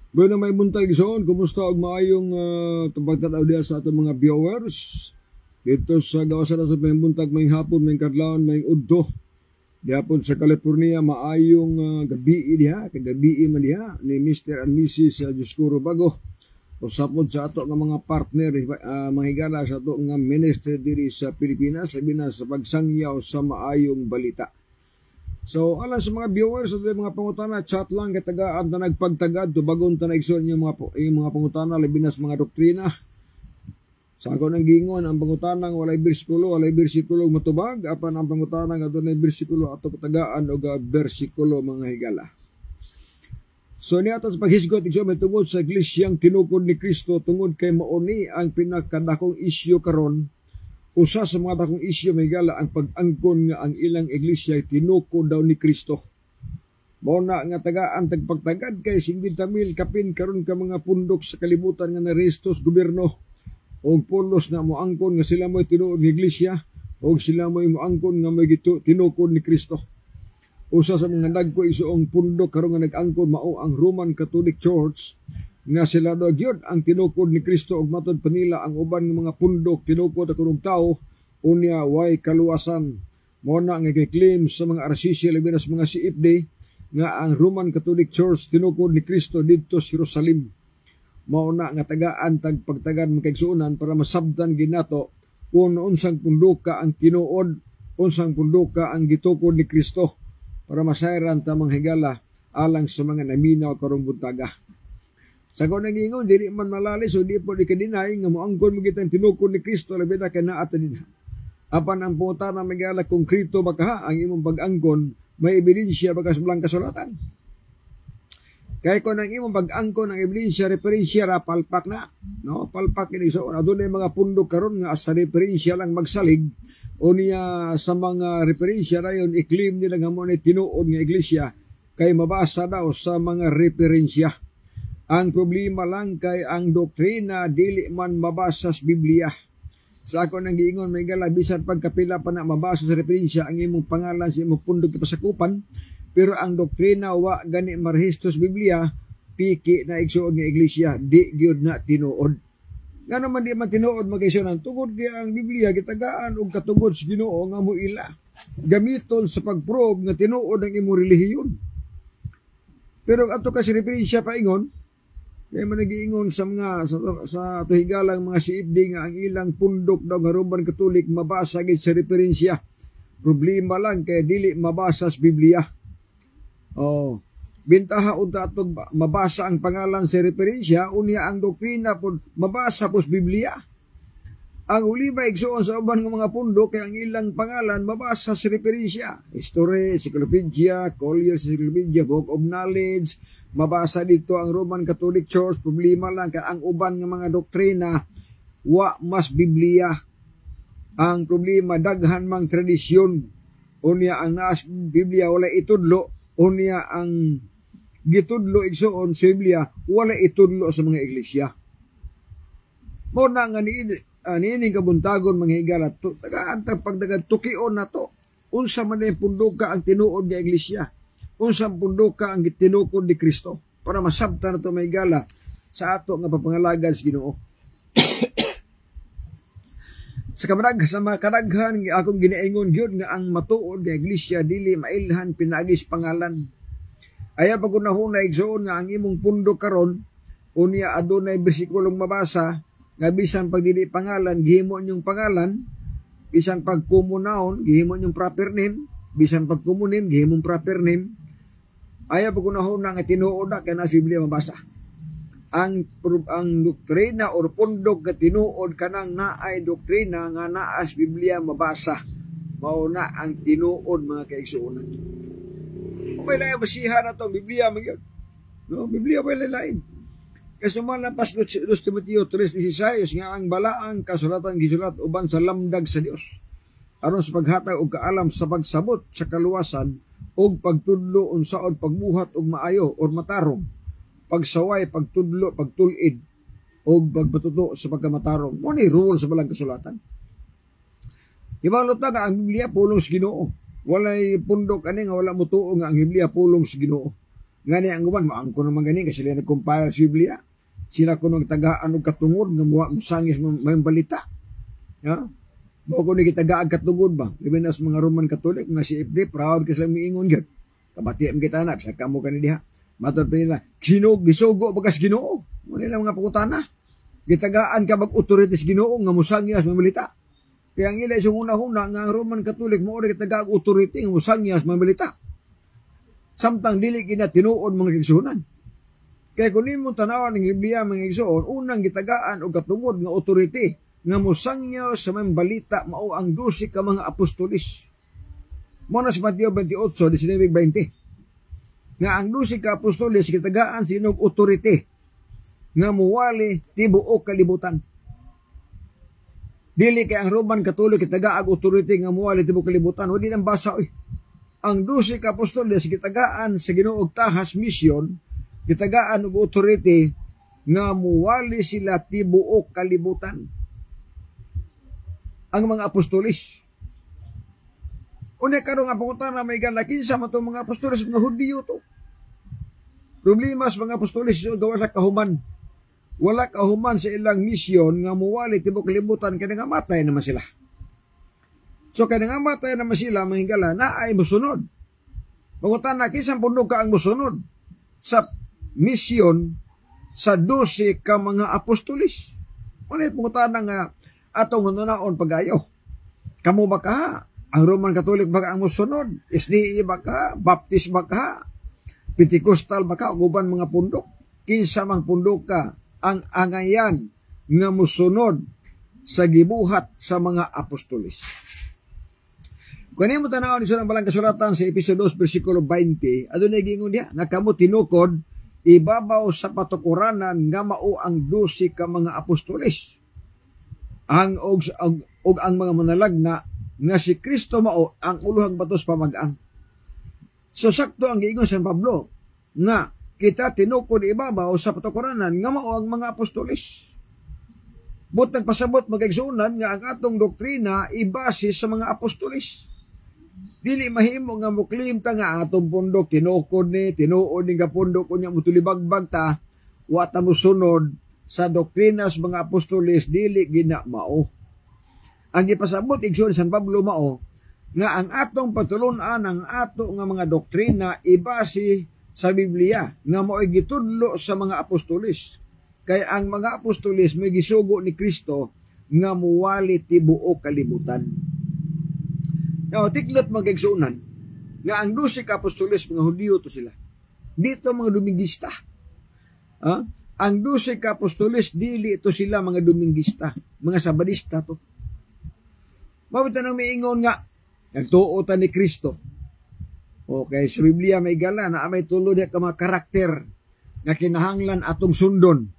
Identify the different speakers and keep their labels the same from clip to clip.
Speaker 1: Bueno, may buntag son, kumusta og maayong pagtanaw diya sa atong mga viewers. Dito sa gawasan sa may buntag, may hapon, may kadlawon, may udto. Diapon sa California, maayong gabi diha, kagabi man diha ni Mr. and Mrs. Juscuro Bago. Usapod sa ato nga mga partner, mahigala sa ato nga ministry diri sa Pilipinas, labi na sa pagsangyaw sa maayong balita. So, alam sa mga viewers at mga pangutana, chat lang katagaan na nagpagtagad, tubagon ta naigsoon yung mga pangutana, labi na sa mga doktrina. Sa ako nang gingon, ang pangutanang walay bersikulo matubag, apan ang pangutanang adunay bersikulo ato katagaan o bersikulo mga higala. So, niya sa paghisgot, may tungod sa iglesyang tinukod ni Kristo, tungod kay mauni ang pinakadakong isyu karon. Usa sa mga dakong isyu may gala ang pag-angkon nga ang ilang iglesia tinuko daw ni Kristo. Muna nga tagaan tagpagtagad kay 50,000 kapin karon ka mga pundok sa kalibutan nga narestos gobyerno og pulos na moangkon nga sila mo'y tinuod ng iglesia og sila mo'y moangkon nga may tinukod ni Kristo. Usa sa mga dagko isuong pundok karon nga nag-angkon mao ang Roman Catholic Church nga sila daw gyud ang tinukod ni Kristo ug matod panila ang uban ng mga pundok tinukod at urong tao unya way kaluwasan. Mo na nga claim sa mga RCC labi na sa mga CFD nga ang Roman Catholic Church tinukod ni Kristo didto sa Jerusalem. Mao na nga tagaan pagtagad magkaigsuonan para masabtan ginato kung unsang pundoka ang tinuod, unsang pundoka ang gitukod ni Kristo para masayran ta mga higala alang sa mga naminaw karong buntaga. Sa kung nangingon, dili man malalis o di po di kadinay nga moangkon mo kitang tinukod ni Kristo labi na kanaata din. Apan ang punta na magala konkreto baka ang imong pag-angkon may ebidensya baka sa blang kasulatan. Kaya kung ang imong pag-angkon ang ebidensya referensya ra palpak na, no? Palpak ini so adunay mga pundok karon nga sa referensya lang magsalig o niya sa mga referensya ra yon i-claim nila nga mo ni tinuod nga iglesia kay mabasa daw sa mga referensya. Ang problema lang kay ang doktrina dili man mabasa sa Biblia. Sa ako nang giingon may gala bisan pagkapila pa na mabasa sa referensya ang imong pangalan sa imong pundok ipasakupan, pero ang doktrina wa gani marehistro sa Biblia, piki na igsuon nga iglesia di gyud na tinuod. Nga naman di man tinuod magaysonan tungod kay ang Biblia gitagaan og katungod sa Ginoo nga moila gamiton sa pagprove nga tinuod ang imong relihiyon. Pero ato kasi referensya paingon kaya man nagiingon sa mga sa tuhigalang mga CFD nga ang ilang pundok daw nga Roman Catholic mabasa gid sa referensya. Problema lang kay dili mabasa sa Biblia. Bintaha unta atong mabasa ang pangalan sa referensya unya ang doktrina pud mabasa po sa Biblia. Ang uliba igsuon sa uban nga mga pundok kay ang ilang pangalan mabasa sa referensya. History, Encyclopedia, Collier's Encyclopedia, Book of Knowledge, mabasa dito ang Roman Catholic Church. Problema lang kay ang uban nga mga doktrina wa mas Biblia. Ang problema daghan mang tradisyon unya ang naas Biblia wala itudlo unya ang gitudlo igsuon sa Biblia wala itudlo sa mga iglesia. Mo na nga niining kabuntagon mga higala tagaan pagdagad tukion na to unsa man ang pundoka ang tinuod nga iglesia. Unsang pundoka ang tinukod ni Kristo para masabtan nato may gala sa ato nga papangalagan sa Ginoo. Sa mga kadaghan akong ginaingon gyud nga ang matuod nga iglesia dili mailhan pinagis pangalan. Aya pag unahuna igsoon nga ang imong pundok karon unya adunay bersikulong mabasa nga bisan pag dili pangalan gihimo nyong pangalan, bisan pag kumunahon gihimo nyong proper name, bisan pag kumunim gihimong proper name. Ayaw pag unahon nga tinuod na kaya nasa Biblia mabasa. Ang doktrina or pundok nga tinuod kanang naay doktrina nga naas Biblia mabasa. Mauna ang tinuod mga kaigsuonan. May lain basihan na ito, Biblia magyod. No, Biblia may lain. Kasi malapas 2 Timoteo 3:16 nga ang balaang kasulatan gisulat uban sa lamdag sa Dios. Aron sa paghatag og kaalam sa pagsabot sa kaluwasan og pagtudlo unsaon pagbuhat og maayo or matarong, pagsaway, pagtudlo, pagtulid og pagpatuto sa pagkamatarong. Mo ni rule sa balang kasulatan. Ibalot na ang Biblia pulong sa Ginoo. Walay pundok ani nga wala motuo nga ang Biblia pulong sa Ginoo. Nga niya ang guban, maang ko naman ganin, kasi sila nag-compile sa Biblia. Sila ko nang tagaan o katungod, nga musangis may balita. Ya? Mo ko nagitagaan katungod ba? Liban as mga Roman Catholic, nga si FD, proud kasi lang miingon yun. Kabati ang kita na, sa kamo ka niya. Matod pa nila, gisugo bagas Ginoo. Muna nila mga pangutana. Gitagaan ka mag-authorities Ginoo, nga musangis may balita. Kaya ang ila isang una-una, nga Roman Catholic, mo rin kitagaag authority, nga musangis may balita. Samtang dili kina tinuod mga kigsunan. Kaya kung nimo tanawan ng Biblia mga igsoon, unang gitagaan o katungod nga authority nga musangyaw sa may balita mao ang 12 ka mga apostolis. Muna sa Mateo 28, 19-20. Nga ang 12 ka apostolis gitagaan sinog authority nga muwali tibuok kalibutan. Dili kay ang Roman Catholic gitagaag authority nga muwali tibuok kalibutan. Wala nang basa oy. Ang 12 ka apostolis gitagaan sa Ginoo tahas mission, gitagaan og authority nga muwali sila tibuok kalibutan. Ang mga apostolis. Una karon nga pangutan na may kinsa man tong mga apostolis mga Hudiyo to. Problema sa mga apostolis so gawa sa kahuman. Wala kahuman sa ilang misyon nga muwali tibuok kalibutan kaya nga matay naman sila. So kaya nga matay naman sila mahingala na ay musunod. Pangutan na kinsa pundok ka ang musunod sa misyon sa 12 ka mga apostolis. Unay pangutana nga atong nunaon pagayo. Kamo ba ka? Ang Roman Catholic ba ka ang musunod? SDA ba ka? Baptist ba ka? Pentecostal ba ka? Uban mga pundok. Kinsa mang pundok ka ang angayan nga musunod sa gibuhat sa mga apostolis. Kung mo tanawon sa balang kasulatan sa Episode 2 versikulo 20, adunay giingon diha nga kamo tinukod ibabaw sa patukuranan nga mao ang 12 ka mga apostolis. Ang ang mga manalagna nga si Kristo mao ang uluhang batos pamag-ang. So sakto ang giingon sa Pablo nga kita tinukod ibabaw sa patukuranan nga mao ang mga apostolis. But nagpasabot magigsunan nga ang atong doktrina ibase sa mga apostolis. Dili mahimo nga muklim ta nga atong pundok tinukod ni tinuod ni gapundok unya mutulibagbag ta wa ta mosunod sa doktrina sa mga apostolis dili gina mao. Ang gipasabot igsoon San Pablo mao nga ang atong patulon-an ang ato nga mga doktrina ibase sa Biblia nga mao gitudlo sa mga apostolis. Kay ang mga apostolis may gisugo ni Kristo nga muwali tibuok kalibutan. Now, tiklot magigsunan nga ang 12 ka apostolis mga Hudiyo to sila. Dito mga Domingista. Ang 12 ka apostolis dili ito sila mga Domingista, mga Sabadista to. Mabitan ang miingon nga nagtuo ta ni Kristo. Okay, sa Biblia may gala na may tulo niya ka mga karakter nga kinahanglan atong sundon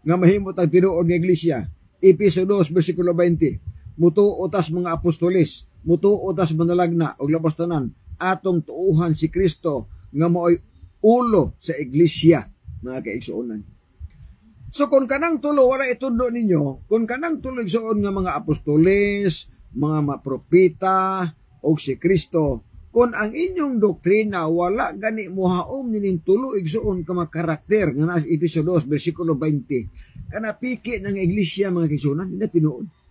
Speaker 1: nga mahimot ang tinuod nga iglesia. Episode 2 versikulo 20. Mutuo tas mga apostolis, mutuo tas manalagna og labas tanan atong tuuhan si Kristo nga mao'y ulo sa iglesia, mga kaigsuonan. So kung kanang tulo wala itundo ninyo, kung kanang tulo igsuon nga mga apostolis, mga propeta og si Kristo, kung ang inyong doktrina wala gani muhaom nining tulo igsuon ka mga karakter nga nasa Episode 2 versikulo 20, kana piki ng iglesia mga kaigsuonan, hindi tinuod.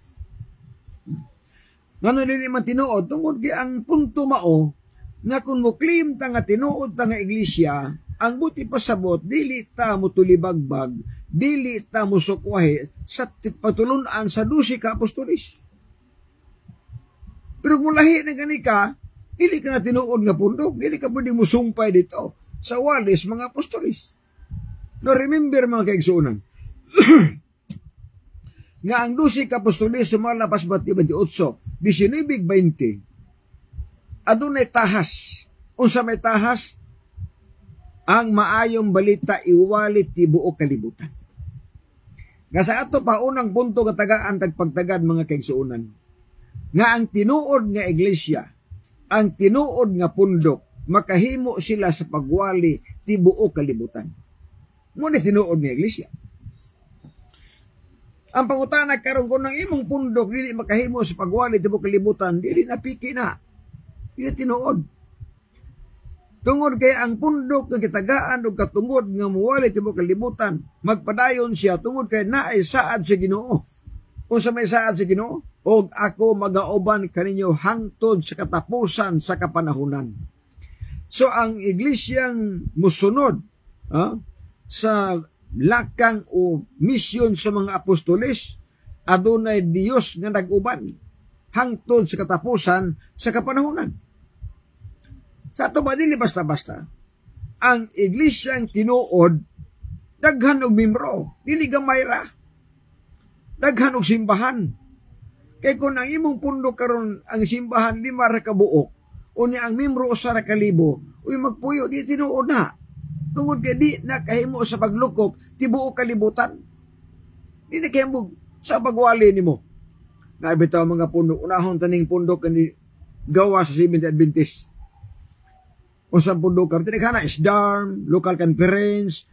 Speaker 1: Ngano dili man tinuod tungod gi ang punto mao nga kung muklim ta nga tinuod ta nga iglesia, ang buti pasabot dili ta motulibagbag, dili ta musukwahe sa patulunan sa 12 ka apostolis. Pero kung lahi na gani ka, dili ka na tinuod nga pundok, dili ka pwede musumpay dito sa walis mga apostolis. No, remember mga kaigsuonan, nga ang 12 ka apostolis sumalapas Mateo 28, 19-20, adunay tahas. Unsa may tahas? Ang maayong balita iwalit tibuok kalibutan. Nga sa ato pa unang punto nga tagaan tagpagtagad mga kaigsuonan, nga ang tinuod nga iglesia, ang tinuod nga pundok, makahimo sila sa pagwali tibuok kalibutan. Muna tinuod nga iglesia. Ang pangutana karon kung ng imong pundok dili makahimo sa pagwali tibuok kalibutan, dili napiki na. Dili tinuod. Tungod kay ang pundok nga kitagaan og katungod nga muwali tibuok kalibutan, magpadayon siya tungod kay naay saad sa Ginoo. Unsa may saad sa Ginoo? Og ako magauban kaninyo hangtod sa katapusan sa kapanahunan. So ang iglesyang musunod sa lakang o misyon sa mga apostoles, adunay Dios nga nag-uban hangtod sa katapusan sa kapanahunan. Sa ato ba dili basta-basta ang iglesyang tinuod daghan og membro, dili gamay ra. Daghan og simbahan. Kay kung ang imong pundok karon ang simbahan 5 ra ka buok, unya ang membro 1 ra ka libo, uy magpuyo di tinuod na. Tungod kay di nakahimo sa paglukop tibuok kalibutan. Di na kahimo sa pagwali nimo. Naibitaw mga pundok, unahon taning pundok ni gawa sa Seventh Adventist. Unsang pundok ka, tinigana SDARM, local conference,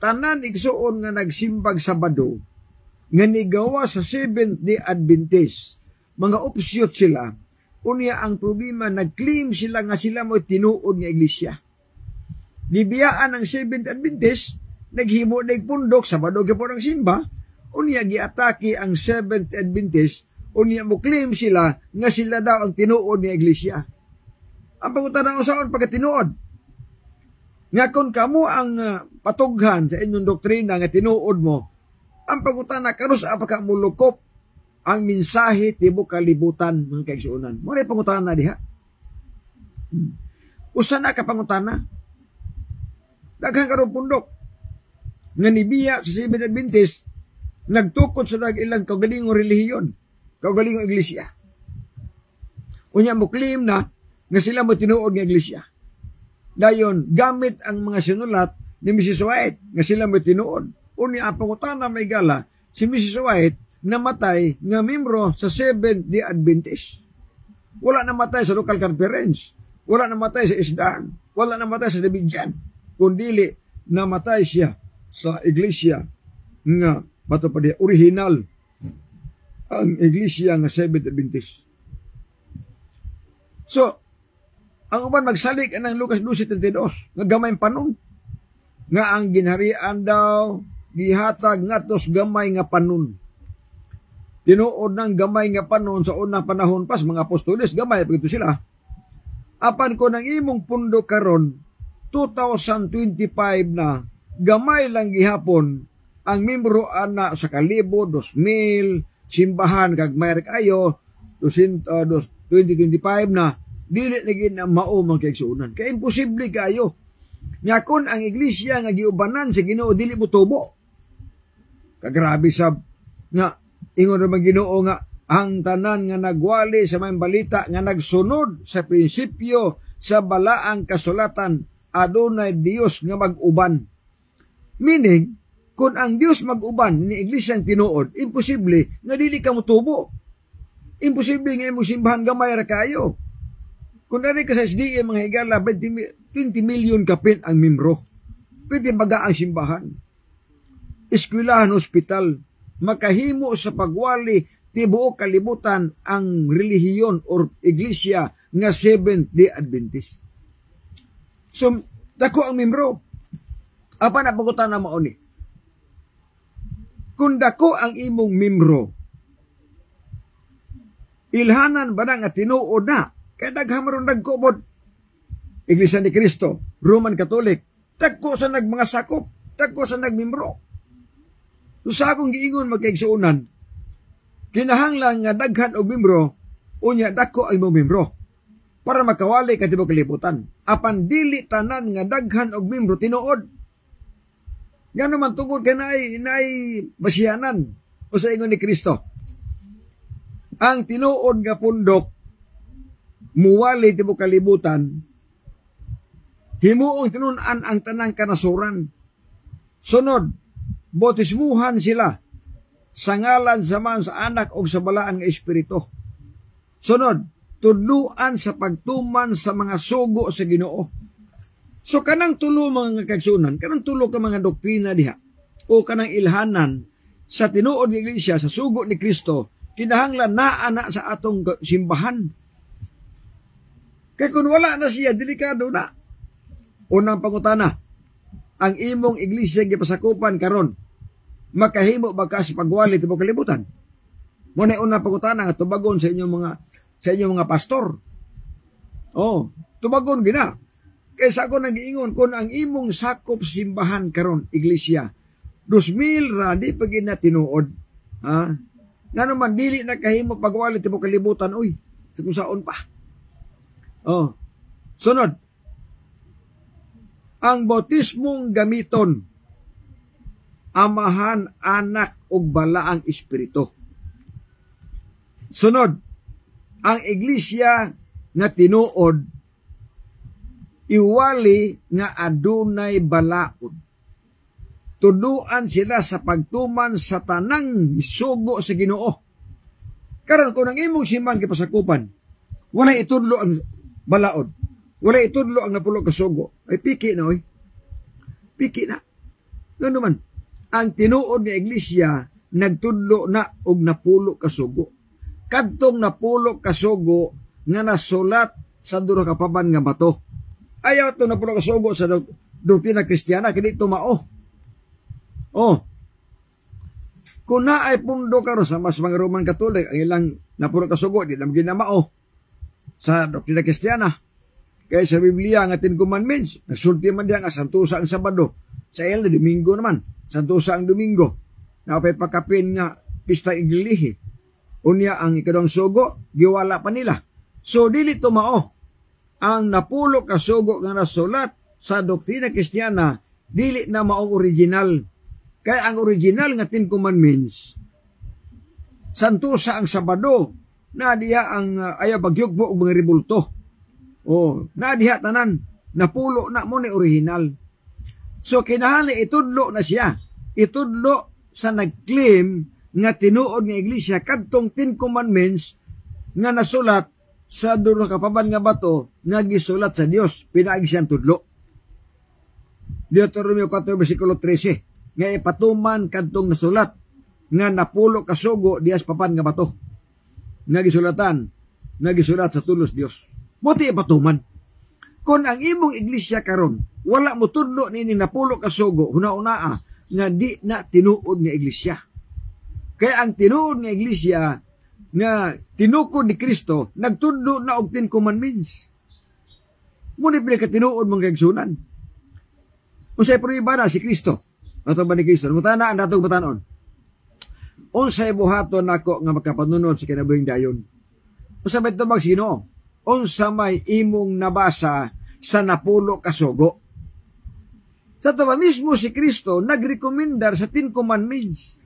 Speaker 1: tanan igsuon nga nagsimbag Sabado, nga nigawa sa Seventh-day Adventist. Mga opsyot sila, unya ang problema, nag-claim sila nga sila mo tinuod nga iglesia. Gibiyaan ang Seventh Adventist, naghimo na pundok, Sabado po ng simba, unya giatake ang Seventh Adventist, unya mo claim sila nga sila daw ang tinuod nga iglesia. Ang pangutana ko saan pagkatinuod. Nga kung kamo ang patughan sa inyong doktrina nga tinuod mo, ang pangutana karos apaka mulukop ang mensahe tibok kalibutan mga kaigsuonan. Mo ray pangutana diha. Usa na ka pangutana. Daghang karon pundok nga nibiya sa Seventh Adventist nagtukod sa ilang kaugalingong relihiyon, kaugalingong iglesia. Unya mo claim na nga sila mo tinuod nga iglesia. Dayon, gamit ang mga sinulat ni Mrs. White nga sila mo tinuod. Unya ang pangutana may gala, si Mrs. White namatay nga membro sa Seventh-day Adventist. Wala namatay sa local conference, wala namatay sa SDAN, wala namatay sa Davidjan, kundili namatay siya sa iglesia nga bato pa di original ang iglesia nga Seventh Adventist. So, ang uban magsalik ng Lucas 12:32 nga gamay panon nga ang ginharian daw gihatag ngatos gamay nga panon. Tinuod ng gamay nga panon sa unang panahon pas mga apostoles gamay pagito sila. Apan ko nang imong pundo karon 2025 na gamay lang gihapon ang membro ana sa kalibo 2,000 simbahan kag mayar kayo 2025 na dili lagi na mao mga kaigsuonan. Kaya imposible kayo. Nga kun ang iglesia nga giubanan sa Ginoo dili mo tubo. Kagrabe sab nga ingon ra man Ginoo nga ang tanan nga nagwali sa may balita nga nagsunod sa prinsipyo sa balaang kasulatan adunay Dios nga mag-uban. Meaning, kung ang Dios mag-uban ni iglesyang tinuod, imposible nga dili ka mo tubo. Imposible nga imong simbahan gamay ra kayo. Kung nari ka sa SDA, mga higala, 20 million kapin ang membro. Pwede baga ang simbahan. Eskwelahan, hospital, makahimo sa pagwali, tibuok kalibutan ang relihiyon or iglesia nga Seventh-day Adventist. So, dako ang membro. Apa na pagutan na mauni? Kung dako ang imong membro, ilhanan ba na nga tinuod na? Kaya daghamaron nagkubod. Iglesia ni Cristo, Roman Catholic, dagko sa nagmanga sakop, dagko sa nagmembro. So sa akong giingon magkaigsuunan, kinahanglan nga daghan og membro, unya dagko ang imong membro, para makawali ka tibok kalibutan. Apan dili tanan nga daghan og membro tinuod. Ngano man tungod ka naay basihanan o sa ingon ni Cristo. Ang tinuod nga pundok muwali tibok kalibutan, himuong tinunan ang tanang kanasuran. Sunod, botismuhan sila sa ngalan sa man sa anak o sa balaan nga espiritu. Sunod, tudluan sa pagtuman sa mga sugo sa Ginoo. So kanang tulo mga kagsunan, kanang tulo ka mga doktrina diha, o kanang ilhanan sa tinuod ng iglesia sa sugo ni Kristo, kinahanglan naa na sa atong simbahan. Kaya kung wala na siya, delikado na. Unang pangutana, ang imong iglesia gipasakupan karon, makahimo ba ka sa pagwali tibok kalibutan? Muna unang pangutana nga tubagon sa inyong mga pastor. Tubagon gina. Kaysa ako nag-iingon kung ang imong sakop simbahan karon iglesia 2000 ra di pa gina tinuod. Nga naman dili nakahimo pagwali tibok kalibutan uy. Kung saon pa. Sunod. Ang bautismong gamiton Amahan, Anak ug Balaang Espiritu. Sunod, ang iglesia nga tinuod iwali nga adunay balaod. Tuduan sila sa pagtuman sa tanang sugo sa Ginoo. Karon kung ang imong simbahan gipasakupan, wala itudlo ang balaod. Wala itudlo ang napulo ka sugo. Ay piki na oy. Piki na. Ngano man, ang tinuod nga iglesia nagtudlo na og napulo ka sugo. Kadtong napulo ka sugo nga nasulat sa duha ka paban nga bato. Ayaw to napulo ka sugo sa doktrina Kristiyana kini tumao. Kung naay pundo karon sa mas mga Roman Catholic ang ilang napulo ka sugo di lang ginamao sa doktrina Kristiyana. Kaya sa Biblia nga 10 Commandments, nagsulti man diha nga santusa ang Sabado. Sa El Domingo naman, santusa ang Domingo. Napay pakapin nga pista iglilihi. Unya ang ikadong sugo, giwala pa nila. So dili tumao ang napulo ka sugo nga nasulat sa doktrina Kristiyana, dili na maong original. Kaya ang original nga 10 Commandments, santusa ang Sabado, na diha ang ayaw pagyugbo og mga rebulto. Na diha tanan, napulo na mo ni original. So kinahanglan itudlo na siya. Itudlo sa nag-claim nga tinuod nga iglesia kadtong 10 Commandments nga nasulat sa duha ka paban nga bato nga gisulat sa Dios, pinaagi siyang tudlo. Deuteronomio 4 versikulo 13 nga ipatuman kadtong nasulat nga napulo ka sugo diha sa papan nga bato nga gisulat sa tulos Dios. Buti ipatuman. Kung ang imong iglesia karon wala mo tudlo nini napulo ka sugo huna-unaa nga di na tinuod nga iglesia. Kaya ang tinuod nga iglesia nga tinukod ni Kristo nagtudlo na og 10 Commandments. Muna pili ka tinuod mong kaigsunan. Unsay pruiba na si Kristo? Ato ba ni Kristo? Mutana ang datong batanon. Unsay buhaton nako nga makapanunod sa kinabuhing dayon? Usa may tubag sino? Unsa may imong nabasa sa napulo ka sugo? Sa tuwa mismo si Kristo nagrekomendar sa 10 Commandments.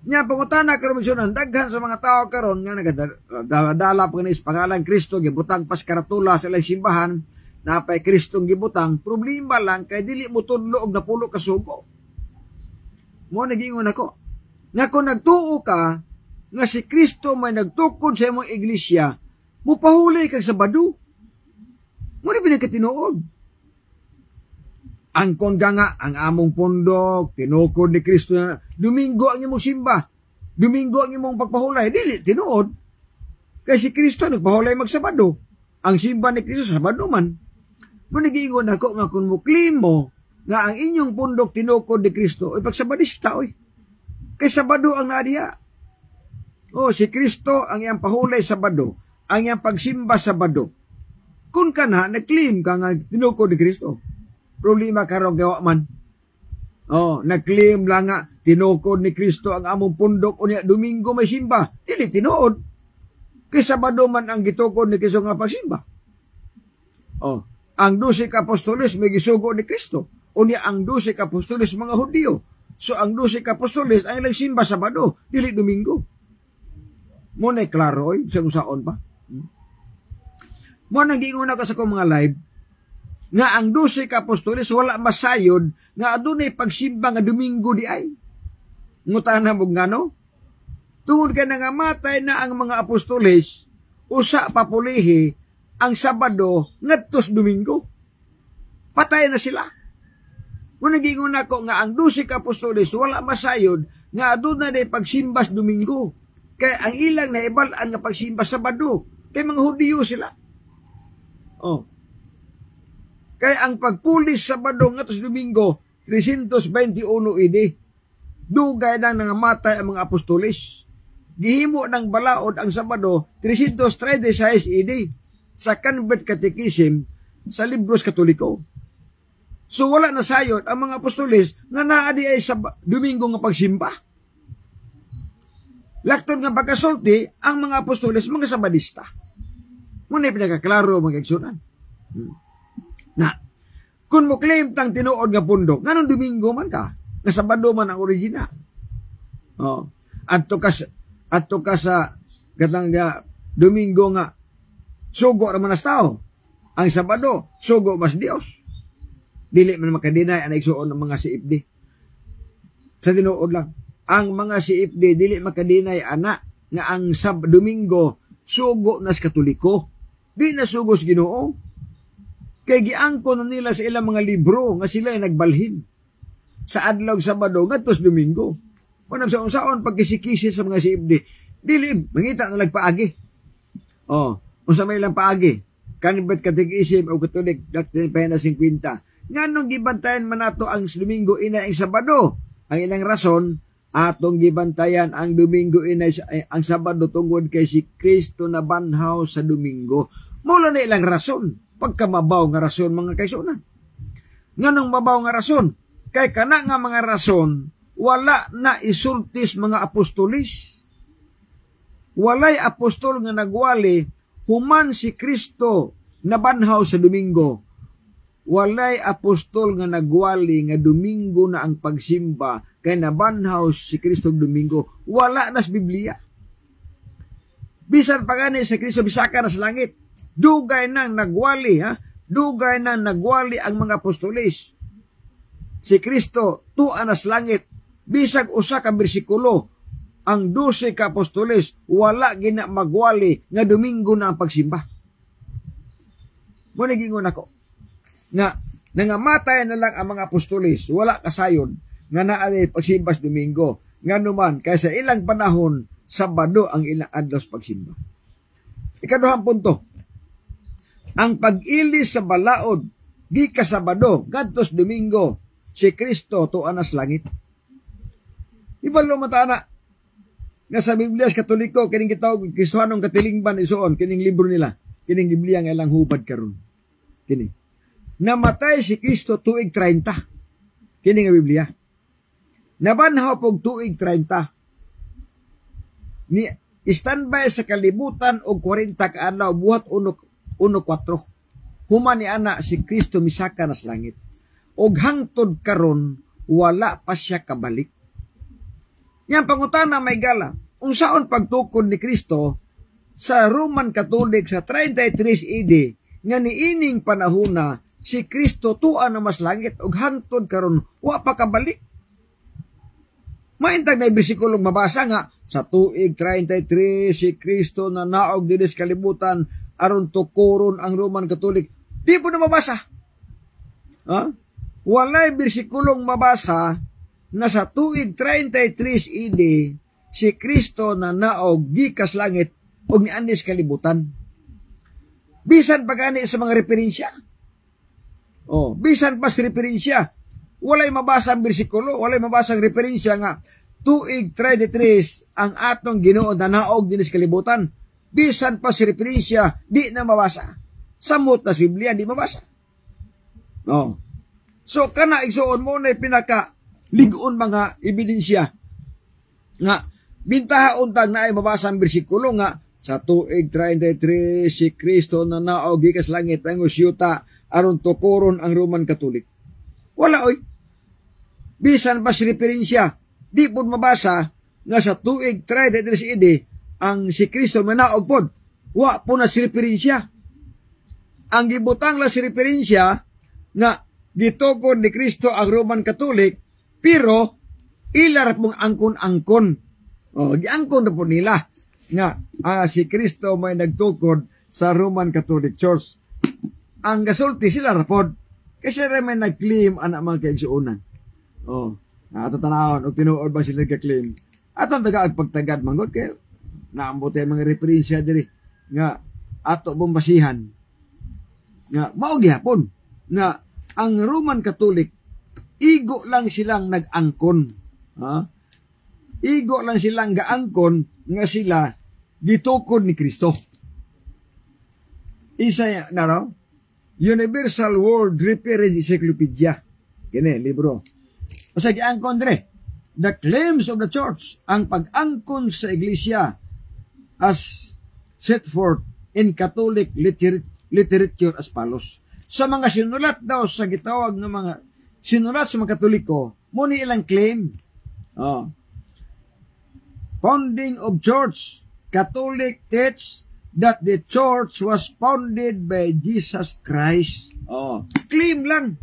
Speaker 1: Nya pangutana karon misyonan daghan sa mga tao karon nga nagadala pa ni pangalan Kristo gibutang pas karatula sa ilang simbahan napay Kristong gibutang, problema lang kay dili mo tudlo og napulo ka sugo. Mo nagingon ako nga kung nagtuo ka nga si Kristo may nagtukod sa imong iglesia, mupahuli kag Sabado. Mo ni pinakatinuod. Ang kongga nga, ang among pundok, tinukod ni Kristo na Domingo ang imong simba, Domingo ang imong pagpahulay, dili, tinuod. Kaya si Kristo nagpahulay magsabado. Ang simba ni Kristo Sabado man. Manigingon ako nga kung muklim mo nga ang inyong pundok tinukod ni Kristo, ay pagsabadista, oy. Kaya Sabado ang nadiya. Si Kristo ang iyang pahulay Sabado, ang iyang pagsimba Sabado. Kung ka na, nag-claim ka nga tinukod ni Kristo. Problema karong gawa man. Nag-claim lang nga tinukod ni Kristo ang among pundok unya Domingo may simba. Dili tinuod. Kay Sabado man ang gitukod ni Kristo nga pagsimba. Ang 12 ka apostoles may gisugo ni Kristo. Unya ang 12 ka apostoles mga Hudiyo. So ang 12 ka apostoles ay lang simba Sabado, dili Domingo. Mo na klaro sa usaon pa. Mo nang giingon ako sa akong mga live nga ang 12 ka apostoles wala masayod nga adunay pagsimba nga Domingo di ay. Ngutana mo ngano? Tungod ka na nga matay na ang mga apostoles, usa pa pulihi ang Sabado ngadtos Domingo. Patay na sila. Kung nagingon ako nga ang 12 ka apostoles wala masayod nga adunay pagsimba sa Domingo. Kaya ang ilang naibalaan nga pagsimba Sabado kay mga Hudiyo sila. Kaya ang pagpulis Sabado nga tos Domingo, 321 idi. Dugay lang nangamatay ang mga apostolis. Gihimo ng balaod ang Sabado, 336 idi. Sa Convent Catechism, sa libros Katoliko. So wala na sayot ang mga apostolis nga naadi ay sa Domingo nga pagsimba. Laktod nga pagkasulti, ang mga apostolis, mga Sabadista. Muna pinakaklaro mga igsunan. Na, kung mo claim tang tinuod nga pundok, nga nung Domingo man ka, nga Sabado man ang original. Oh. Adto ka sa gatang Domingo nga sugo ra man as tao. Ang Sabado, sugo mas Dios. Dili man makadinay ang igsuon ng mga CFD. Sa tinuod lang, ang mga CFD dili makadinay ana nga ang Domingo sugo nas Katoliko. Di na sugos Ginoo. Kay giangkon nila sa ilang mga libro nga sila ay nagbalhin sa adlaw Sabado ngadto Domingo. Kunang sa unsaon pagkisikisi sa mga CFD, dili mangita na nagpaagi. Oh, unsa may lang paagi? Convent Catechism o Catholic Doctrine Pahina 50. Nganong gibantayan man nato ang Domingo ina ang Sabado? Ang ilang rason atong gibantayan ang Domingo ina ang Sabado tungod kay si Kristo na banhaw sa Domingo. Mula na ilang rason, pagkamabaw nga rason mga kaisunan. Nganong mabaw nga rason? Kay kana nga mga rason wala na isultis mga apostolis. Walay apostol nga nagwali human si Kristo na banhaw sa Domingo. Walay apostol nga nagwali nga Domingo na ang pagsimba kay nabanhaw si Kristo Domingo. Wala na sa Biblia. Bisan pa gani si Kristo bisaka na sa langit. Dugay nang nagwali, ha? Dugay nang nagwali ang mga apostolis. Si Kristo tuwa na sa langit. Bisag usa ka bersikulo, ang 12 ka apostoles, wala gina magwali nga Domingo na ang pagsimba. Muna gingon ako, nga nangamatay na lang ang mga apostoles, wala kasayon, nga naali pagsimba sa Domingo, nga naman, kaysa ilang panahon, Sabado ang ilang adlaw sa pagsimba. Ikaduhang punto, ang pag-ilis sa balaod, di ka Sabado, ngadtos Domingo, si Kristo tuwa na sa langit. Ibalo matana nga sa Biblia sa Katoliko kining gitawag Kristohanong katilingban isuon kining libro nila kining Biblia nga ilang hubad karon kini namatay si Kristo tuig 30 kini nga Biblia nabanhaw pog tuig 30 ni standby sa kalibutan og 40 ka adlaw buhat 1:4 human ni ana si Kristo misaka na sa langit og hangtod karon wala pa siya kabalik. Yang pangutana may gala, unsaon pagtukod ni Kristo sa Roman Catholic sa 33 AD nga niining panahona si Kristo tuwa na mas langit ug hangtod karon wa pa kabalik. Maintag na bersikulong mabasa nga sa tuig 33 si Kristo na naog dili sa kalibutan aron tukuron ang Roman Catholic. Di po na mabasa. Ha? Walay bersikulong mabasa na sa tuig 33 AD si Kristo na naog gikas langit ug nianis kalibutan. Bisan pagani sa mga referensya. Oh, bisan pa sa referensya. Walay mabasa ang bersikulo, walay mabasa ang referensya nga tuig 33 ang atong Ginoo na naog dinis kalibutan. Bisan pa sa referensya di na mabasa. Samot na sa Biblia di mabasa. Oh. So kana igsuon mo na pinaka ligon mga ebidensya nga bintaha untag na ay mabasa ang bersikulo nga sa tuig 33 si Kristo na naog gikas langit pangos yuta aron tukuron ang Roman Catholic. Wala oy. Bisan pa si referensya di pud mabasa nga sa tuig 33 AD ang si Kristo na naog pod. Wa po na si referensya. Ang gibutang la si referensya nga gitukod ni Kristo ang Roman Catholic pero ilarap mong angkon-angkon. Oh, giangkon na po nila nga si Kristo may nagtukod sa Roman Catholic Church. Ang gasulti sila rapod kasi may nag-claim anak mga kaigsuunan. Oh, ato tanawon og tinuod ba sila nag-claim? Atong taga-pagtagad manggod kay naambot ay mga referensya diri nga ato bombasihan. Nga mao gihapon. nga ang Roman Catholic, igo lang silang nag-angkon. Ha? Igo lang silang gaangkon nga sila gitukod ni Kristo. Isa na raw, Universal World Reference Encyclopedia. Kini, libro. O sa giangkon dre, the claims of the church, ang pag-angkon sa iglesia as set forth in Catholic literature as follows. Sa mga sinulat daw sa gitawag ng mga sinulat sa mga Katoliko, muna ilang claim. Founding of church, Catholic teach that the church was founded by Jesus Christ. Claim lang.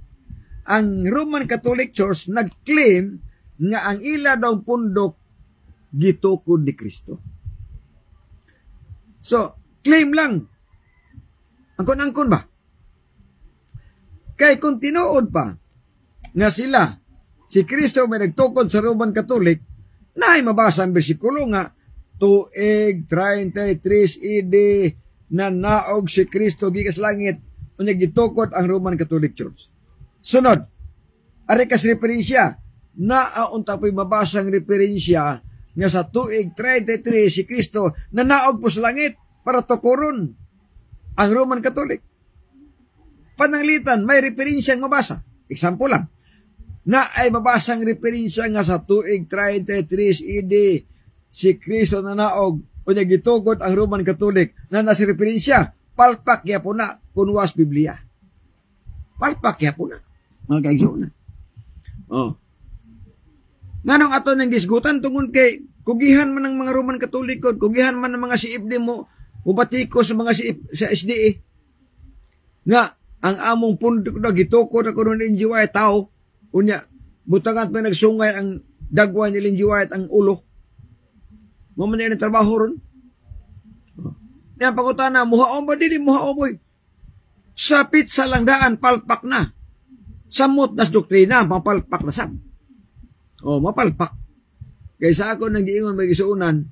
Speaker 1: Ang Roman Catholic Church nag-claim nga ang ila daw pundok gitukod ni Kristo. So, claim lang. Angkon-angkon ba? Kay kung tinuod pa nga sila, si Kristo may nagtukod sa Roman Catholic, na ay mabasa ang bersikulo nga, tuig 33 AD na naog si Kristo gikas langit, unya gitukod ang Roman Catholic Church. Sunod, ari kas referensya, unta po'y mabasa ang referensya nga sa tuig 33 si Kristo na naog po sa langit para tukuron ang Roman Catholic. Pananglitan, may referensyang mabasa. Example lang, na ay mabasang referensya nga sa tuig 33 AD si Kristo na naog o niya gitugod ang Roman Catholic na nasa referensya, palpak ya po na kunwas Biblia. Palpak ya po na. Mga kaigsoon na. Nganong ato ng gisgutan tungod kay kugihan man ng mga Roman Katoliko, kugihan man ng mga CFD mo, ubatiko sa mga sa SDA, nga ang among pundok na gitukod ako ng NGY tao, unya, butangat pa nagsungay ang dagwan ni Lindsay White ang ulo. Mamanya na trabaho ron. Yan pangutana, muhaon ba din? Muhaon mo. Sapit sa langdaan, palpak na. Samot nas doktrina, mapalpak na sab. Mapalpak. Kaysa ako nang giingon may gisuunan,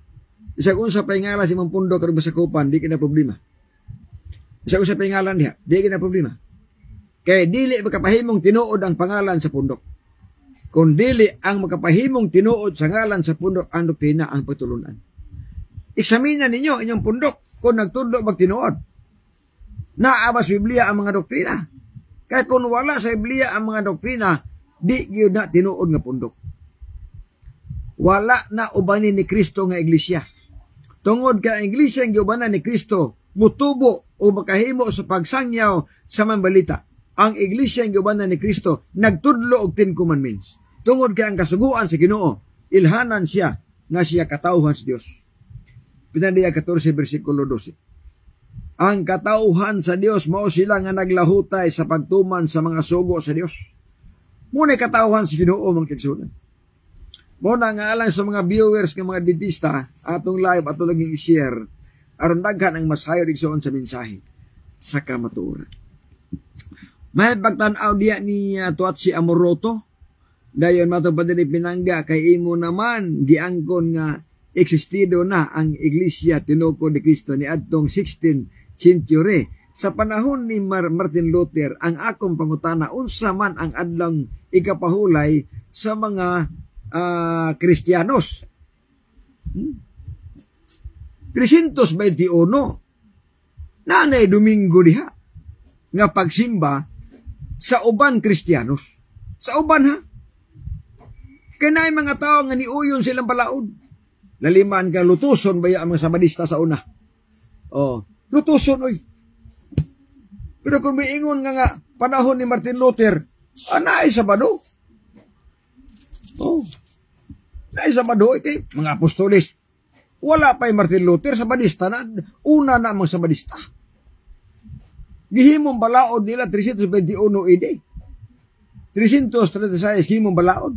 Speaker 1: isa kung sa paingala si Mampundo karong masakupan, di kina problema. Isa kung sa paingalan diha, di kina problema. Kaya dili makapahimong tinuod ang pangalan sa pundok. Kung dili ang makapahimong tinuod sa ngalan sa pundok ang doktrina ang patulunan. Eksamina ninyo inyong pundok kung nagtudlo magtinuod. Naabas Biblia ang mga doktrina. Kaya kung wala sa Biblia ang mga doktrina, di gyud na tinuod nga pundok. Wala na ubanin ni Kristo nga iglesia. Tungod ka ang iglesia ang giubanan ni Kristo, mutubo o makahimo sa pagsangyaw sa mambalita. Ang iglesia ang giubanan ni Kristo nagtudlo og 10 commandments. Tungod kay ang kasuguan sa Ginoo, ilhanan siya nga siya katawhan sa Dios. Pinandiya 14 bersikulo 12. Ang katawhan sa Dios mao sila nga naglahutay sa pagtuman sa mga sugo sa Dios. Muna katawhan sa Ginoo mga kigsunan. Muna nga alang sa mga viewers ng mga dentista atong live atong laging i-share aron daghan ang masayo igsoon sa mensahe sa kamatuoran. May pagtanaw diya ni Tuatsi Amoroto. Dayon matupad ni pinangga kay imo naman giangkon nga existido na ang iglesia tinukod ni Kristo ni adtong 16th century. Sa panahon ni Martin Luther, ang akong pangutana unsa man ang adlang ikapahulay sa mga Kristiyanos. 321 nanay Domingo diha nga pagsimba sa uban Kristiyanos. Sa uban ha. Kanay mga tao nga niuyon silang balaod. Laliman ka lutuson baya ang mga sabadista sa una. Lutuson oy. Pero kung may ingon nga panahon ni Martin Luther, naay Sabado. Naay Sabado kay mga apostolis. Wala pa Martin Luther sabadista na una na mga sabadista. Gihimong balaod nila 321 AD. 336 gihimong balaod.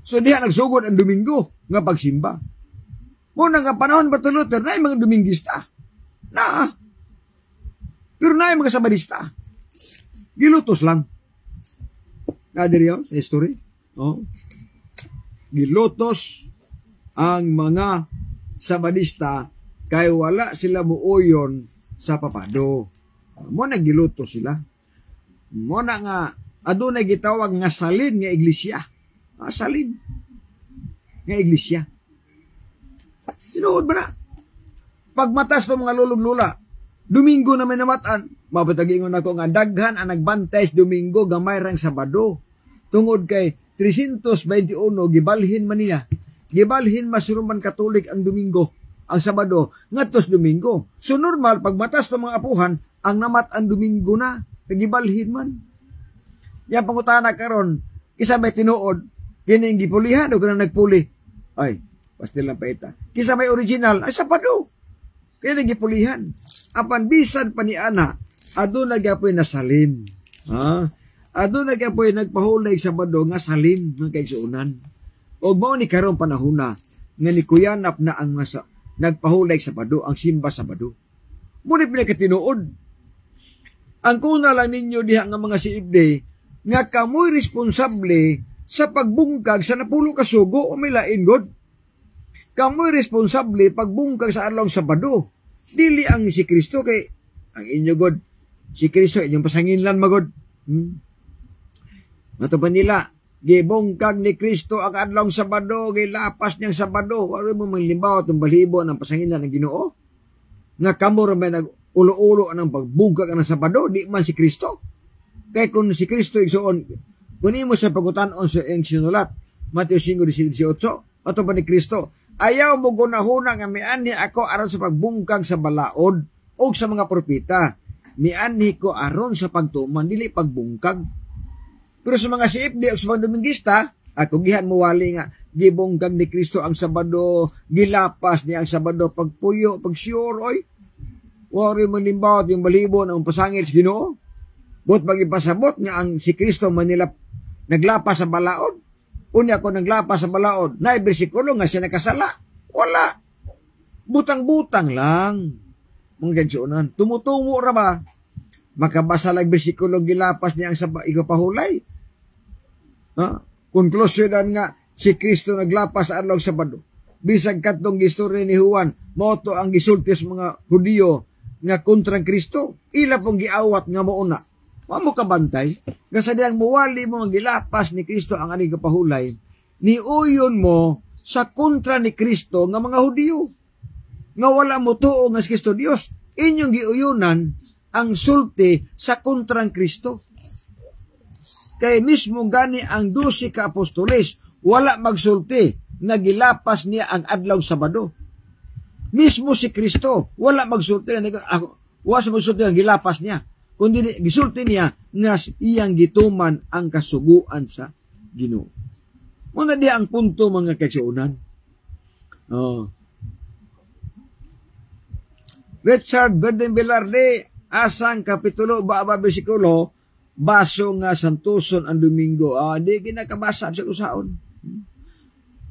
Speaker 1: So diha nagsugod ang Domingo nga pagsimba. Muna nga panahon Martin Luther na mga Domingista. Pero na mga sabadista. Gilutos lang. Nadiri yun sa history. Gilutos ang mga sabadista kay wala sila muoyon sa papado. Muna gilutos sila. Mo na nga adunay gitawag nga salin nga iglesia. Salin nga iglesia. Tinuod ba na? Pagmatas to mga lulog-lula, Domingo na may namatan, mapatagingon ako nga daghan ang nagbantay sa Domingo gamay rang Sabado. Tungod kay 321 gibalhin man niya. Gibalhin masuruman Katolik ang Domingo, ang Sabado, ngadtos Domingo. So normal pagmatas to mga apuhan, ang namat ang Domingo na, gibalhin man. Yang pangutana karon, kisa may tinuod, kining gipulihan o kanang nagpuli. Ay, pastil lang paita. Kisa may original, ay Sabado. Kaya nagipulihan. Apan bisan pa ni ana, aduna gyapoy nasalin. Aduna gyapoy nagpahulay Sabado nga salin ng kaigsuunan. O mao ni karong panahona nga ni kuyanap na ang nagpahulay Sabado, ang simba Sabado. Muna pinakatinuod. Ang kuna lang ninyo diha nga mga siibde, nga kamoy responsable sa pagbungkag sa napulo ka sugo o may lain god. Kamoy responsable pagbungkag sa adlaw Sabado. Dili ang si Kristo kay ang inyo god. Si Kristo inyong pasanginlan magod. Mato pa nila, gibungkag ni Kristo ang adlaw Sabado, gilapas niyang Sabado. Wala mo manglibaw itong balibo ng pasanginlan ng Ginoo. Nga kamo may nag-ulo-ulo ng pagbungkag ng Sabado, di man si Kristo. Kaya kung si Kristo igsoon, kunin mo sa pagutanon sa iyang sinulat, Mateo 5:18, ato pa ni Kristo, ayaw mo gunahuna nga mianhi ako aron sa pagbungkag sa balaod o sa mga propeta. Mianhi ko aron sa pagtuman, dili pagbungkag. Pero sa mga siipdi o sa mga Domingista, ako gihan mo wali nga, gibungkag ni Kristo ang Sabado, gilapas niya ang Sabado, pagpuyo, pagsyur, oy. Wari mo limbawat yung balibo ng pasangit sa Ginoo. But magipasabot nga ang si Kristo manila naglapas sa balaod. Unya ko naglapas sa balaod, na bersikulo nga siya nakasala. Wala. Butang-butang lang. Mga gansunan. Tumutungo ra ba? Makabasa lang bersikulo gilapas niya ang ikapahulay. Konklusyonan nga si Kristo naglapas sa adlaw Sabado. Bisag katong gistorya ni Juan, moto ang gisulti sa mga Hudiyo nga kontra Kristo. Ila pong giawat nga mouna. Mamo kabantay, kasi diyang muwali mo ang gilapas ni Kristo ang aning kapahulay, niuyon mo sa kontra ni Kristo nga mga Hudiyo. Nga wala mo tuo nga si Kristo Dios. Inyong giuyunan ang sulti sa kontrang Kristo. Kay mismo gani ang 12 ka apostoles, wala magsulti nga gilapas niya ang adlaw Sabado. Mismo si Kristo, wala magsulti wala magsulti nga gilapas niya. Kundi gisulti niya nga iyang gituman ang kasuguan sa Ginoo. Muna di ang punto mga kaigsuunan. Richard Burden Velarde, asang kapitulo baba bersikulo, baso nga santuson ang Domingo. Di ginakabasa sa usaon.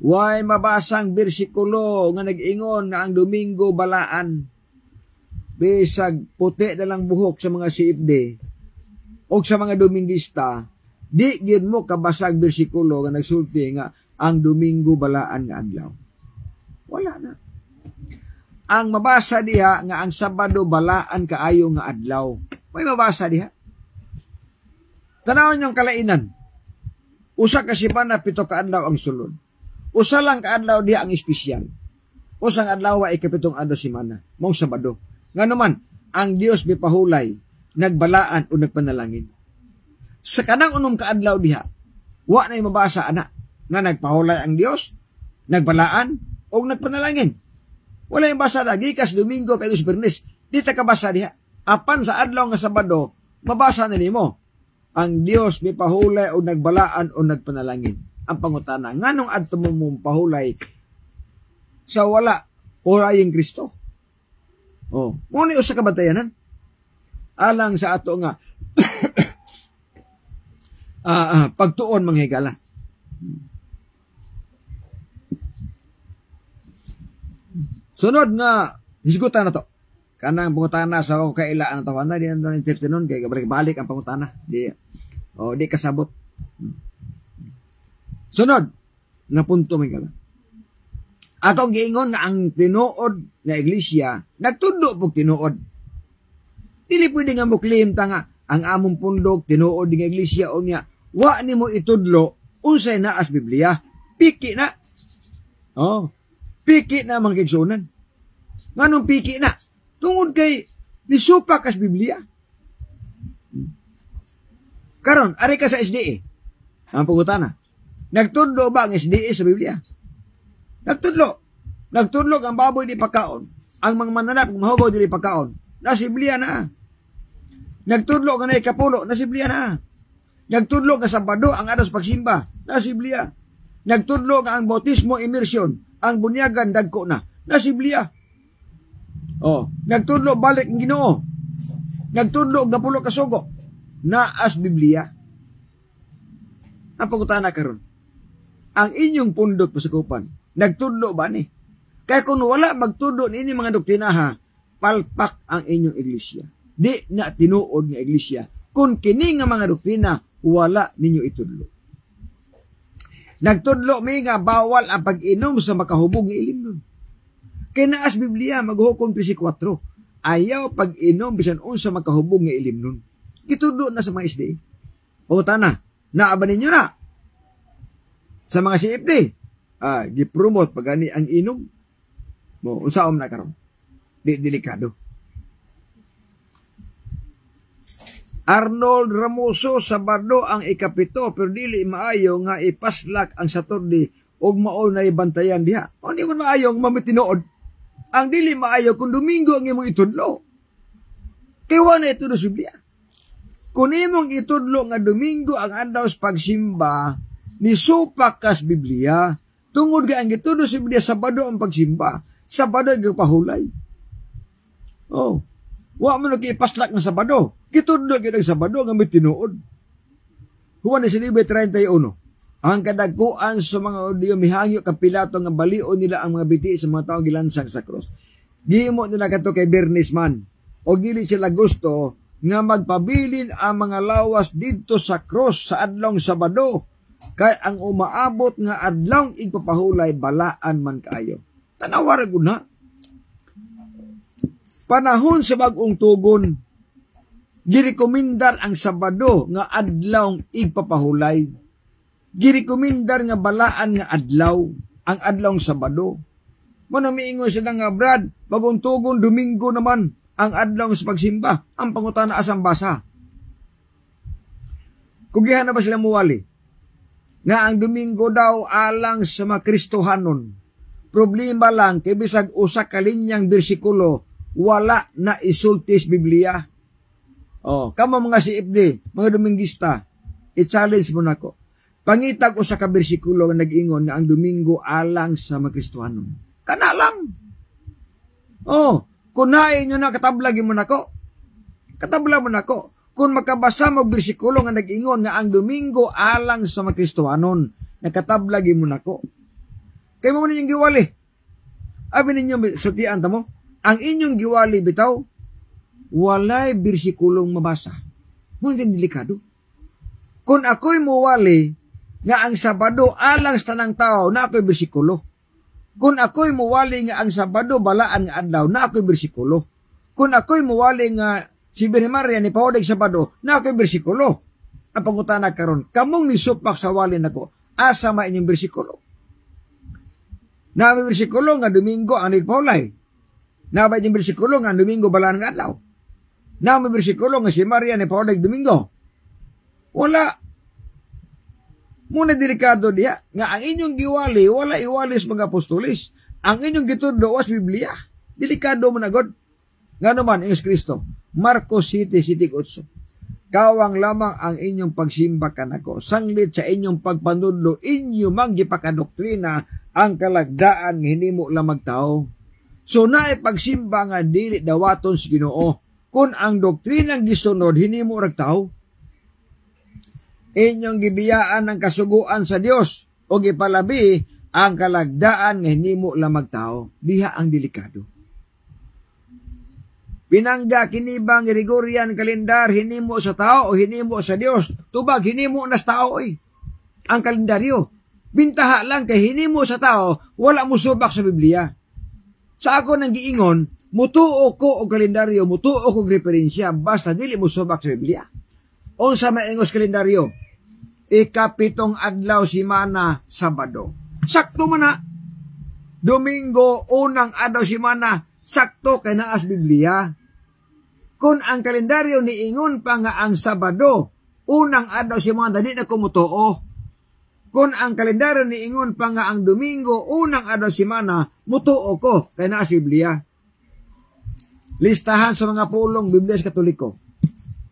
Speaker 1: Way mabasang bersikulo nga nag-ingon nga ang Domingo balaan. Bisag puti na lang buhok sa mga siibde o sa mga Domingista, di gyud mo kabasag bersikulo nga nagsulti nga ang Domingo balaan nga adlaw. Wala na. Ang mabasa diha nga ang Sabado balaan kaayo nga adlaw. May mabasa diha. Tanawon yung kalainan. Usa ka semana 7 ka adlaw ang sulod. Usa lang ka adlaw diha ang espesyal. Usang adlaw ay kapitong adlaw semana, mong Sabado. Nga naman, ang Dios mipahulay, nagbalaan o nagpanalangin. Sa kanang unom kaadlaw diha, wa na mabasa ana, nga nagpahulay ang Dios, nagbalaan, o nagpanalangin. Wala yung basa na, gikas Domingo, Pegus, Bernes, di ta kabasa diha. Apan sa adlaw nga Sabado, mabasa na nimo, ang Dios mipahulay o nagbalaan o nagpanalangin. Ang pangutana, nganong adto mo pahulay sa wala hulaying Kristo? Muna usa ka batayanan. Alang sa ato nga pagtuon mga higala. Sunod nga hisgutan na to. Kanang pangutana sa kailaan na to. Ano di na intertenon kay balik ang pangutana. Di kasabot. Sunod nga punto mga higala. Atong giingon nga ang tinuod nga iglesia, nagtundo pog tinuod. Dili pwede nga mo claim ta nga
Speaker 2: ang among pundok tinuod nga iglesia o niya, wa nimo itudlo unsay naas Biblia. Piki na. Oh, piki na mga kigsunan. Nganong piki na? Tungod kay nisupak as Biblia. Karon, ari ka sa SDA. Ang pangutana. Nagtudlo ba ang SDA sa Biblia? Nagtudlo. Nagtudlo ang baboy di pagkaon. Ang mga mananap kung mahugaw di pagkaon. Nasa Biblia na. Nagtudlo nga na ikapulo. Nasa Biblia na. Nagtudlo nga Sabado ang adas pagsimba. Nasa Biblia. Nagtudlo nga ang bautismo, immersion, ang bunyagan, dagko na. Nasa Biblia. Oh, nagtudlo balik ng Ginoo. Nagtudlo nga pulo kasugo. Naas Biblia. Ang pangutana karon. Ang inyong pundok pasakupan, nagtudlo ba ni? Kaya kung wala magtudlo ni mga doktrina ha, palpak ang inyong iglesia. Di na tinuod nga iglesia. Kung kini nga mga doktrina, wala ninyo itudlo. Nagtudlo mi nga bawal ang pag-inom sa makahubog nga ilim nun. Kaya naas Biblia, maghukom 34. Ayaw pag-inom bisan unsa makahubog nga ilim nun. Gitudlo na sa mga SDA. Pangutana na, naaba ninyo na. Sa mga CFD, gipromote pagani ang inom. Mo, unsaon na karon? Di delikado. Arnold Ramoso, Sabado ang ikapito, pero dili maayo nga ipaslak ang Saturday og mao na ibantayan diha. O di man maayo nga mamitinood. Ang dili maayo kung Domingo ang imong itudlo. Kaya wala itudlo sa Biblia. Kung imong itudlo nga Domingo ang adlaw sa pagsimba, ni supak kas Biblia, tungod ka ang itudlo sa Biblia, Sabado ang pagsimba, Sabado ang pahulay. Oh, wa mo nag-ipaslak ng Sabado. Kitudlo gyud ang Sabado nga may tinuod. Juan 19:31. Ang kadagkuan sa mga Hudiyo mihangyo kang Pilato nga balion nila ang mga biti sa mga taong gilansang sa cross. Gihimo nila kadto kay Bernes man. Og dili sila gusto nga magpabilin ang mga lawas didto sa cross sa adlong Sabado. Kay ang umaabot nga adlong igpapahulay balaan man kaayo. Tanawa ra gud na. Panahon sa bag-ong tugon, girekomendar ang Sabado nga adlawng igpapahulay. Girekomendar nga balaan nga adlaw, ang adlawng Sabado. Muna miingon sila nga, Brad, bagong tugon, Domingo naman, ang adlawng sa pagsimba. Ang pangutana asang basa. Kugihan na ba sila muwali? Nga ang Domingo daw alang sa mga Kristohanon. Problema lang, kay bisag usa ka linyang bersikulo, wala na isultis Biblia. Oh, kamo mga CFD, mga Domingista, i-challenge mo nako. Pangitag usa ka bersikulo nga nag-ingon nga ang Domingo alang sa mga Kristohanon. Kana lang. Oh, kunain nyo na katablagi mo nako. Katabla mo nako. Kung makabasa mo bersikulo nga nag-ingon nga ang Domingo alang sa mga Kristohanon, nakatablagi mo nako. Kay mo ninyong giwali. Abi ninyo sutian ta mo. Ang inyong giwali bitaw, walay bersikulong mabasa. Muna delikado. Kung ako'y muwali, nga ang Sabado alang sa tanang tao, na ako'y bersikulo. Kung ako'y muwali nga ang Sabado balaan nga adlaw, na ako'y bersikulo. Kung ako'y muwali nga si Birhen Maria ni Pahodig Sabado, na ako'y bersikulo. Ang pangutana karon, kamong nisupak sa wali nako, asa ma inyong bersikulo? Na may bersikulo nga Domingo ang nagpahulay. Na may bersikulo nga Domingo balaan nga adlaw. Na may bersikulo nga si Maria ni Pahodig Domingo. Wala. Muna delikado diya. Nga ang inyong giwali, wala iwali sa mga apostolis. Ang inyong gitudlo was Biblia. Delikado mo na God. Nga naman, Iyos Kristo. Marcos 7:8. Kawang lamang ang inyong pagsimba kanako. Sanglit sa inyong pagpanudlo, inyo mang gipakadoktrina ang kalagdaan nga hinimo lang magtao. So naay pagsimba nga dili dawaton sa Ginoo. Kung ang doktrinang gisunod hinimo rag tao, inyong gibiyaan ang kasuguan sa Dios o gipalabi ang kalagdaan nga hinimo lang magtao. Diha ang delikado. Pinangga kinibang Gregorian kalendar hinimo sa tao o hinimo sa Dios. Tubag hinimo na sa tao ang kalendaryo. Bintaha lang kay hinimo sa tao, wala mo subak sa Biblia. Sa ako nang giingon, mutuo ko og kalendaryo, mutuo ko og referensya, basta dili mo subak sa Biblia. Unsa maingos kalendaryo? Ikapitong adlaw simana Sabado. Sakto man na. Domingo, unang adlaw simana, sakto kay naas Biblia. Kung ang kalendaryo niingon pa nga ang Sabado, unang adlaw simana, di na kumutuo. Kung ang kalendaryo niingon pa nga ang Domingo, unang adlaw simana, mutuo ko kay naas Biblia. Listahan sa mga pulong Biblia sa Katoliko.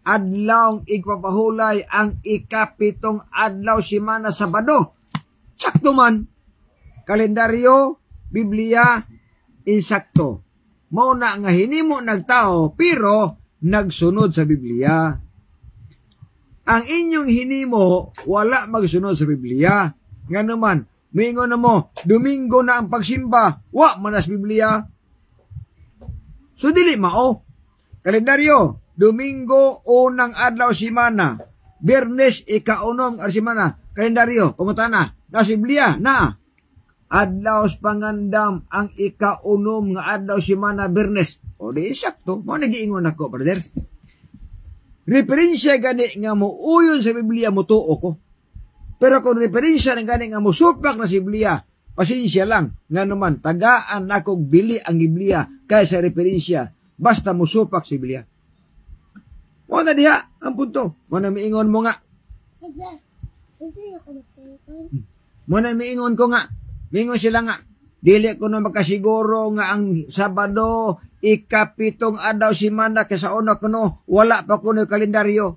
Speaker 2: Adlawng igpapahulay ang ikapitong adlaw simana Sabado. Sakto man. Kalendaryo, Biblia, insakto. Mao na nga hinimo nagtao pero nagsunod sa Biblia. Ang inyong hinimo wala magsunod sa Biblia. Nga naman, mingon na mo, Domingo na ang pagsimba, wa manas Biblia. So dili mao. Kalendaryo, Domingo unang adlaw simana, Biyernes ikaunom adlaw simana. Kalendaryo, pangutana, na Biblia na. Adlaw pangandam ang ikaunom nga adlaw simana Biyernes. O di sakto, mo nagiingon ako, brother. Referensya gani nga mo uyon sa Biblia mo tuo ko. Pero kung referensya nga gani nga mo supak na sa Biblia, pasensya lang, nga naman tagaan nakog bili ang Biblia kaysa referensya, basta mo supak sa Biblia. Mo na diha ang punto. Mo na miingon mo nga. Mo na miingon ko nga. Mingon sila nga, dili ko na makasiguro nga ang Sabado, ikapitong adlaw simana kaysa una kuno, wala pa kuno kalendaryo.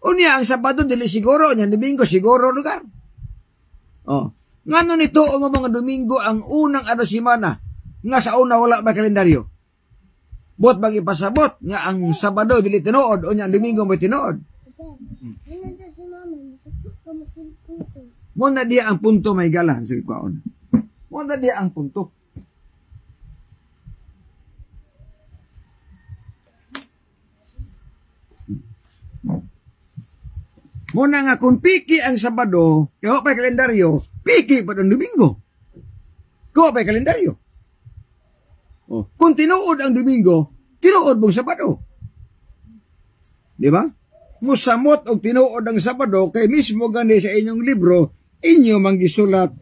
Speaker 2: Unya, ang Sabado, dili siguro, niya Domingo, siguro lugar. Oh. Ngano nito o mga Domingo ang unang adlaw simana, nga sa una wala pa kalendaryo. Bot bang ipasabot, nga ang Sabado, dili tinuod, unya ang Domingo may tinuod. Mo na diya ang punto may galan sa ikaon. Mo na diya ang punto. Mo na nga kung piki ang Sabado, kaya pa'y kalendaryo, piki pa ang Domingo. Kaya pa'y kalendaryo. Oh, kung tinuod ang Domingo, tinuod mong Sabado. Di ba? Musamot og tinuod ang Sabado, kay mismo gani sa inyong libro, inyo manggisulat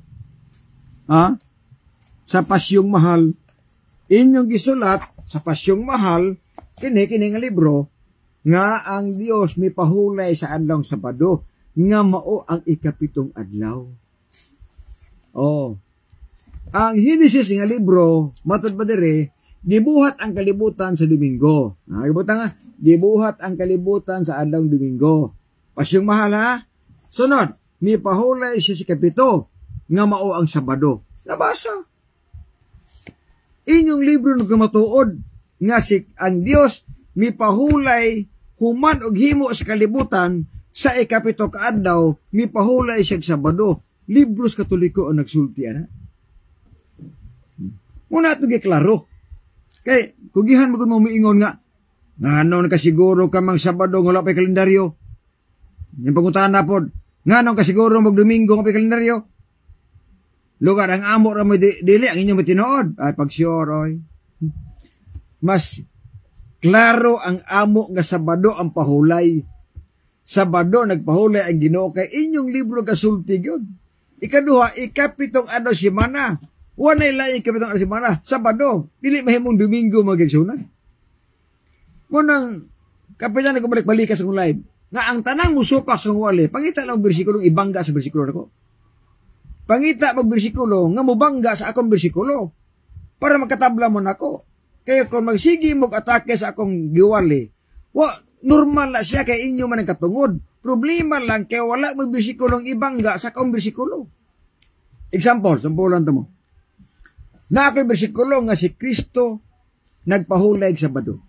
Speaker 2: sa Pasyong Mahal. Inyong gisulat sa Pasyong Mahal, kini nga libro, nga ang Dios may pahulay sa adlaw Sabado, nga mao ang ikapitong adlaw. Oh. Ang Henesis nga libro, matod pa dire, gibuhat ang kalibutan sa Domingo. Gibuhat nga, gibuhat ang kalibutan sa adlaw Domingo. Pasyong Mahal ha. Sunod, may pahulay siya si kapito, nga mao ang Sabado. Nabasa. Inyong libro nung kumatuod, nga si ang Dios may pahulay human og himo sa kalibutan sa ikapito kaadlaw, may pahulay siya Sabado. Libros Katoliko ang nagsulti ana. Muna ito giklaro. Kay, kugihan mo kung miingon nga, nga kasiguro ka mang Sabado, wala pa'y kalendaryo. Yung panguntahan na po, nga kasiguro mag-Domingo nga pa'y kalendaryo. Lugar, ang amo ra mo dili, ang inyong matinood. Ay, pag-sure, mas klaro ang amo nga Sabado ang pahulay. Sabado nagpahulay ang Ginoo kay inyong libro kasulti gyud. Ikaduha, ikapitong adlaw semana. Wanay lain ikapitong adlaw semana. Sabado, dili mahimong Domingo magigsunan. Munang kapitan ko balik-balik sa live. Nga ang tanang musupak sa wali, pangita lang bersikulo ibangga sa bersikulo nako. Pangita mag bersikulo nga mubangga sa akong bersikulo para makatabla mo nako. Kaya kung magsigi mo atake sa akong giwali, normal na siya kay inyo man ang katungod. Problema lang kaya wala mo bersikulong ibangga sa akong bersikulo. Example, sampulan to mo. Na ako'y bersikulo nga si Kristo nagpahulay Sabado.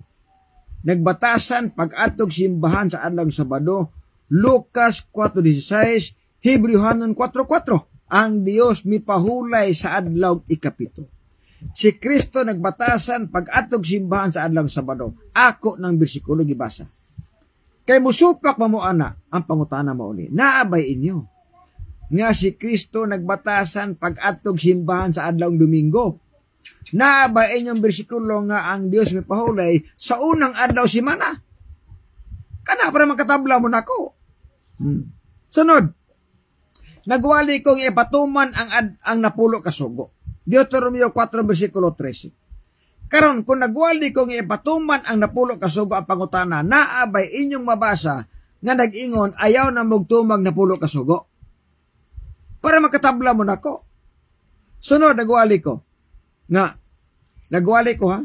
Speaker 2: Nagbatasan pag-atog simbahan sa adlaw Sabado, Lucas 4:16, Hebrehanon 4:4. Ang Dios mipahulay sa adlaw ikapito. Si Kristo nagbatasan pag-atog simbahan sa adlaw Sabado. Ako ng bersikulo gibasa. Kay musupak mo ana ang pangutana mo uni. Naabay inyo nga si Kristo nagbatasan pag-atog simbahan sa adlaw Domingo. Naabay inyong bersikulo nga ang Dios mipahulay sa unang adlaw semana. Kana para makatabla mo nako. Sunod. Nagwali kong ipatuman ang napulo ka sugo. Deuteronomio 4 versikulo 13. Karon kung nagwali kong ipatuman ang napulo ka sugo ang pangutana, naabay inyong mabasa nga nag-ingon ayaw na magtumag napulo ka sugo. Para makatabla mo nako. Sunod nagwali ko ha.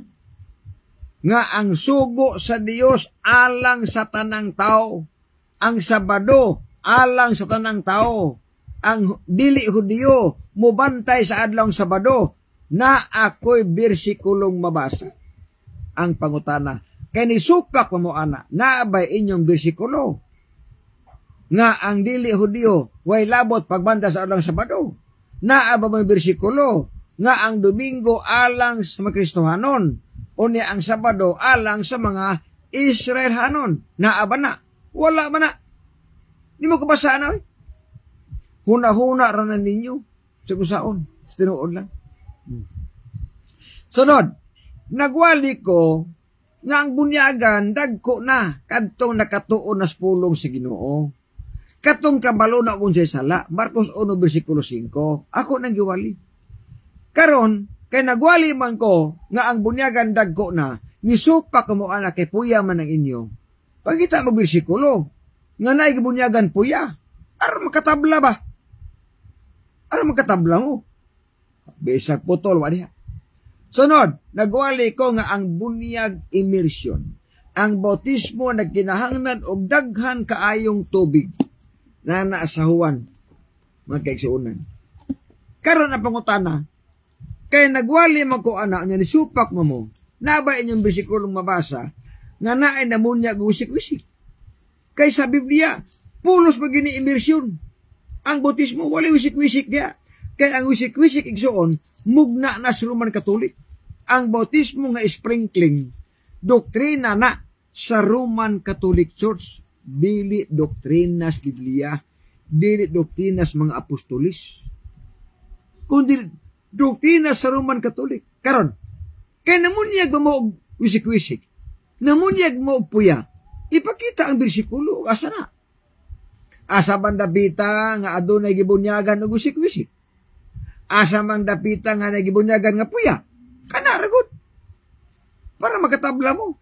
Speaker 2: Nga ang sugo sa Dios alang sa tanang tao, ang Sabado alang sa tanang tao, ang dili Hudiyo mubantay sa adlawng Sabado, na ako'y bersikulong mabasa. Ang pangutana, kay nisupak mo ana, naabay inyong bersikulo nga ang dili Hudiyo way labot pagbanda sa adlawng Sabado, naaba mo bersikulo nga ang Domingo alang sa mga Kristohanon, unya ang Sabado alang sa mga Israelhanon. Naaba na, wala man na. Di mo kabasaan na, huna-huna ranan ninyo sa kusaon, sa tinuod lang. Sunod, nagwali ko nga ang bunyagan dagko na kadtong nakatuon na pulong sa Ginoo. Katong kabalo na unsay sala, Marcos 1 versikulo 5. Ako nang giwali. Karon kay nagwali man ko nga ang bunyagan dagko na, nisupak mo ana kay puya man ang inyo. Pagita mo bersikulo nga naay gibunyagan puya, aron makatabla ba? Aron makatabla mo. Bisag putol wa diha. Sunod, nagwali ko nga ang bunyag immersion. Ang bautismo nagkinahanglan og daghan kaayong tubig na naasahuan mga kaigsuonan. Karon ang pangutana, kay nagwali man ko ana nya nisupak mo, naba inyong bersikulong mabasa nga naay namunyag wisik-wisik. Kay sa Biblia, pulos magini immersion. Ang bautismo wala wisik-wisik dia. Kay ang wisik-wisik igsuon mugna na sa Roman Katolik. Ang bautismo nga sprinkling doktrina na sa Roman Catholic Church, dili doktrinas Biblia, dili doktrinas mga apostolis, kundi doktrina sa Roman Catholic. Karon, kay namunyag mo wisik-wisik, namunyag mo puya, ipakita ang bersikulo, asa na? Asa man dapita nga adunay gibunyagan og wisik-wisik? Asa man dapita nga nagibunyagan nga puya? Kana ragot. Para makatabla mo.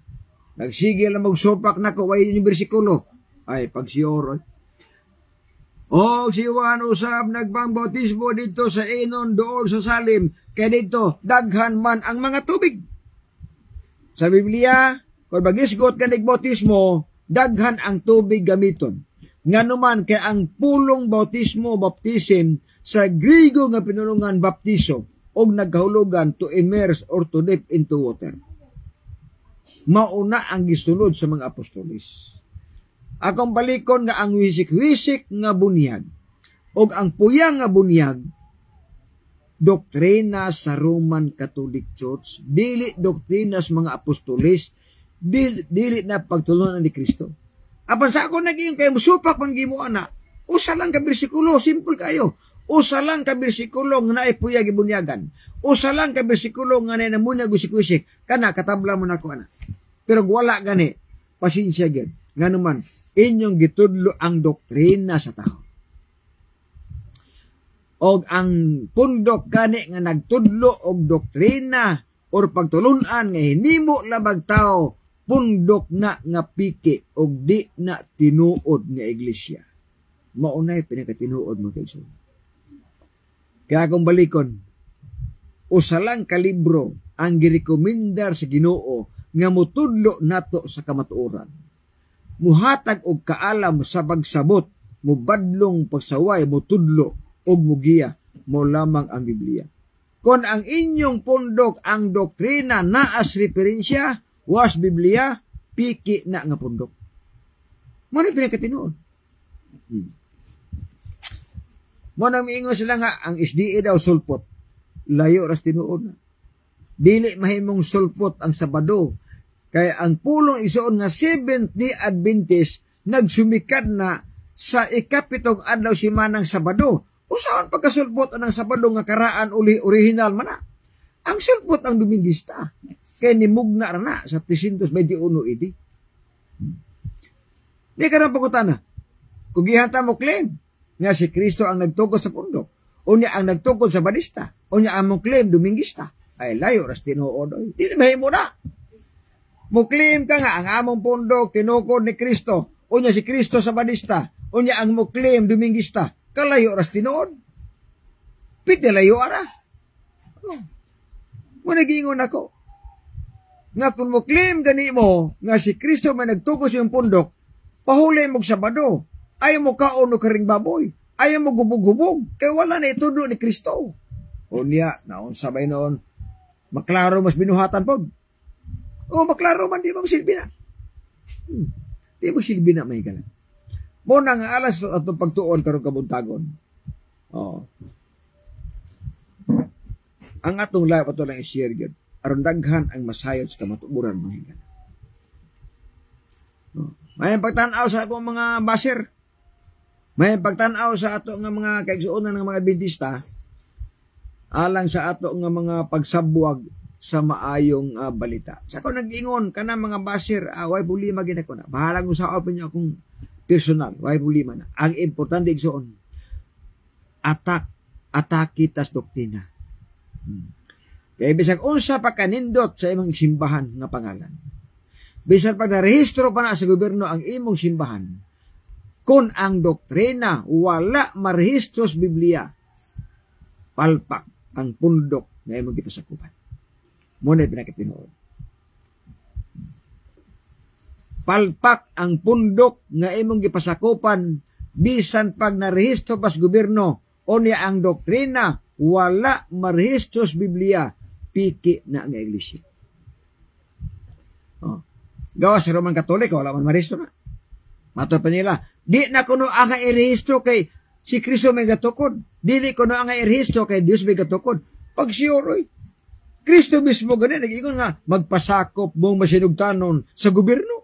Speaker 2: Nagsigil na magsopak na ko way yung bersikulo. Ay, pagsiyor. O si Juan usab nagbambautismo dito sa Enon doon sa Salim. Kaya dito, daghan man ang mga tubig. Sa Biblia, kung bagisgot ka nagbautismo, daghan ang tubig gamiton. Nga naman kay ang pulong bautismo, baptism, sa Griego nga pinulungan baptiso, og nagkahulugan to immerse or to dip into water. Mauna ang gisulod sa mga apostolis. Akong balikon nga ang wisik-wisik nga bunyag og ang puya nga bunyag, doktrina sa Roman Catholic Church, dili doktrina sa mga apostolis, dili na pagtulunan ni Kristo. Apan sa ako naging kayo musupak man gimo ana, usa lang ka bersikulo, simple kayo. Usa lang ka bersikulo nga naay puya gibunyagan. Usa lang ka bersikulo nga naay namunyag wisik-wisik. Kana katabla mo nako ana. Pero wala gani, pasensya gyud. Nganuman inyong gitudlo ang doktrina sa tao. Og ang pundok kani nga nagtudlo og doktrina or pagtulunan nga hinimo labag tao, pundok na nga piki og di na tinuod nga iglesia. Maunay pinakatinuod mo kay Sul. Kaya kung balikon, usa lang ka libro ang girekomendar sa Ginoo nga mutudlo nato sa kamatuoran. Muhatag og kaalam sa pagsabot, mubadlong pagsaway, mutudlo og mugiya, mo lamang ang Biblia. Kung ang inyong pundok ang doktrina naas referensya, was Biblia, piki na nga pundok. Muna pinakatinuod. Muna miingon sila nga, ang SDA daw sulpot. Layo ras tinuod na. Dili mahimong sulpot ang Sabado. Kaya ang pulong isuon nga Seventh-day Adventist nagsumikat na sa ikapitong adlaw simanang Sabado. Usaon pagkasulpot ang Sabado nga karaan uli original man na. Ang sulpot ang Domingista. Kaya nimugna na sa 321 idi. Di ka na pangutana. Kung gihanta mo claim nga si Kristo ang nagtukod sa pundok, o niya ang nagtukod sa badista, o niya ang mong claim dumingista, ay layo ras tinuod. Di na mahimo na. Mo claim ka nga ang among pundok tinukod ni Kristo, o niya si Kristo sa badista, o niya ang mo claim dumingista, kalayo ras tinuod. Piti layo ara. Mo nagingon ako. Nga kung mo claim gani mo nga si Kristo may nagtukod sa iyong pundok, pahuli mo Sabado, ayaw mo kaon o karing baboy, ayaw mo gubog-gubog, kaya wala na itudo ni Kristo. O niya, naon sabay noon, maklaro mas binuhatan po. O maklaro man, di mo silbi na. Di mo silbi na may galan. Muna nga alas at pagtuon karong kabuntagon. O. Ang atong life ato lang i-share yun. Aron daghan ang masayod sa kamatuburan mga higan. May pagtanaw sa akong mga baser. May pagtanaw sa ato nga mga kaigsuonan ng mga Adventista alang sa ato nga mga pagsabwag sa maayong balita. Sa ako nag-ingon ka na mga baser, way problema gina ko na. Bahala kung sa open niyo akong personal, way problema na. Ang importante igsuon, atake tas doktrina. Kaya bisag unsa pa kanindot sa imong simbahan nga pangalan. Bisan pag narehistro pa na sa gobyerno ang imong simbahan, kung ang doktrina wala marehistro sa Biblia, palpak ang pundok na imong gipasakupan. Muna pinakitinuod. Palpak ang pundok nga imong gipasakupan bisan pag narehistro pa sa gobyerno o niya ang doktrina wala marehistro sa Biblia, piki na nga iglesia. Gawa sa Roman Katolik, wala man marehistro na. Matod pa nila, di na kuno ang irehistro kay si Kristo may gatukod. Dili kuno ang irehistro kay Dios may gatukod. Pag siyoroy, Kristo mismo ganun, nag-ingon nga, magpasakop mong masinugtanon sa gobyerno.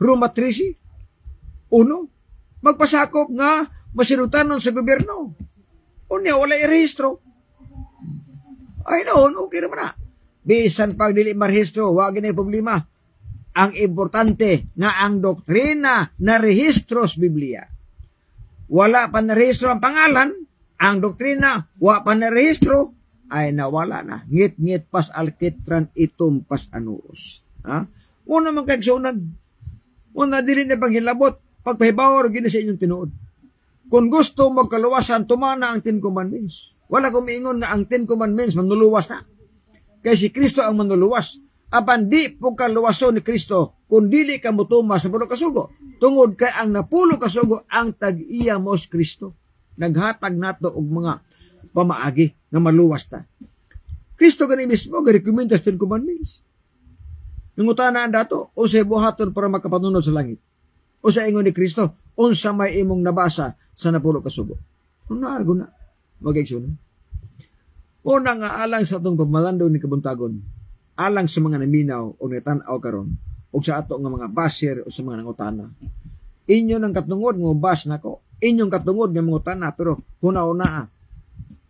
Speaker 2: Roma 13, 1, magpasakop nga masinugtanon sa gobyerno. Unya, wala irehistro. Ay noon, okay naman na. Bisan pag dili marehistro, wag na problema. Ang importante nga ang doktrina na rehistro sa Biblia. Wala pa na rehistro ang pangalan, ang doktrina wala pa na rehistro, ay nawala na. Ngit-ngit pas alkitran itum pas anuos. Ha? Una man kagsunan. Una dili na panghilabot. Pagpahibaw, gina sa inyong tinuod. Kung gusto magkaluwasan, tumana ang 10 Commandments. Wala kumiingon nga ang 10 Commandments manluluwas na. Kaya si Kristo ang manluluwas. Apan di po kaluwason ni Kristo kung dili ka mutuma sa pulo kasugo. Tungod kay ang napulo kasugo ang tag-iya mo sa Kristo. Naghatag nato og mga pamaagi na maluwas ta. Kristo gani mismo ga-recommend sa 10 Commandments. Nangutana dato o sa buhaton para makapanunod sa langit. O sa ingon ni Kristo, unsa may imong nabasa sa napulo kasugo. Ano argo na? Mag-aksyon. Una nga alang sa atong pagmalando ni kabuntagon, alang sa mga naminaw o natanaw karon o sa ato nga mga baser o sa mga nangutana. Inyo nang katungod nga bas nako. Inyong katungod nga mangutana pero huna-una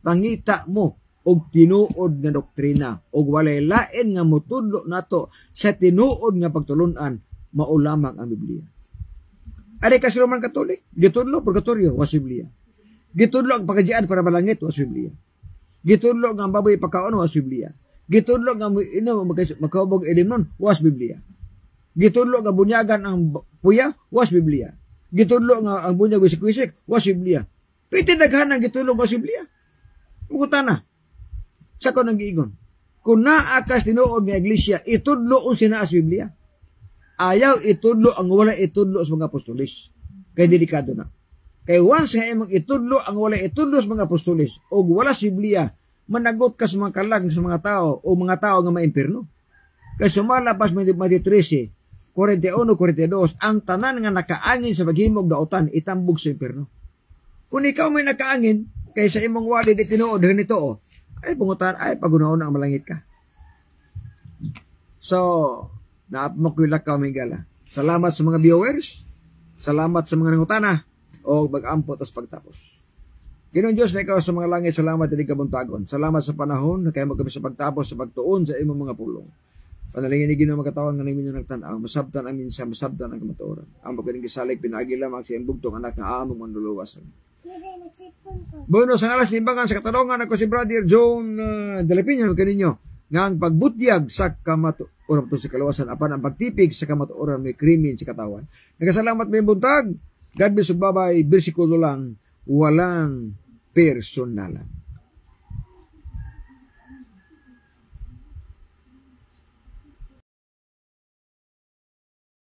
Speaker 2: pangita mo og tinuod nga doktrina og walay lain nga motudlo nato sa tinuod nga pagtulunan mao lamang ang Biblia. Ari ka sa Roman Katolik, gitudlo purgatorio was Biblia. Gitudlo ang pagkajian para malangit was Biblia. Gitudlo ang baboy pagkaon was Biblia. Gitudlo nga makahubog elimnon was Biblia. Gitudlo nga bunyagan ang puya was Biblia. Gitudlo nga ang bunyag wisik-wisik was Biblia. Piti daghan ang gitudlo was Biblia. Mukutana. Sa ko nang giingon. Kung naakas tinuod nga iglesia, itudlo ang sinaas Biblia. Ayaw itudlo ang wala itudlo sa mga apostolis. Kaya delikado na. Kaya once nga imong itudlo ang wala itudlo sa mga apostolis o wala sa Biblia, managot ka sa mga kalag sa mga tao o mga tao nga maimpirno. Kaya sumalapas Mateo 13, 41, 42, ang tanan nga nakaangin sa paghimog dautan, itambog sa impirno. Kung ikaw may nakaangin, kaya sa imong walid itinuod ganito, ay pungutan, ay pagunaon na ang malangit ka. So, naapmakwila ka may gala. Salamat sa mga viewers, salamat sa mga nangutana, o mag-ampot as pagtapos. Ginoong Diyos na ikaw sa mga langit, salamat at ikabuntagon. Salamat sa panahon na kayo magkami sa pagtapos sa pagtuon sa imong mga pulong. Panalingin ni Ginoo magkatawan nga namin yung nagtanaw, masabtan amin sa masabtan ang kamatuoran. Ang pagkaling gisalig, pinagi lamang sa bugtong anak na among manluluwas. Bueno, sa alas limbangan sa katanungan ako si Brother John Dalapinyo kaninyo nga ang pagbutyag sa kamatuoran to sa kalawasan apan ang pagtipig sa kamatuoran may krimen sa katawan. Nagkasalamat may buntag. God bless, bye-bye. Bersikulo lang, walang personalan.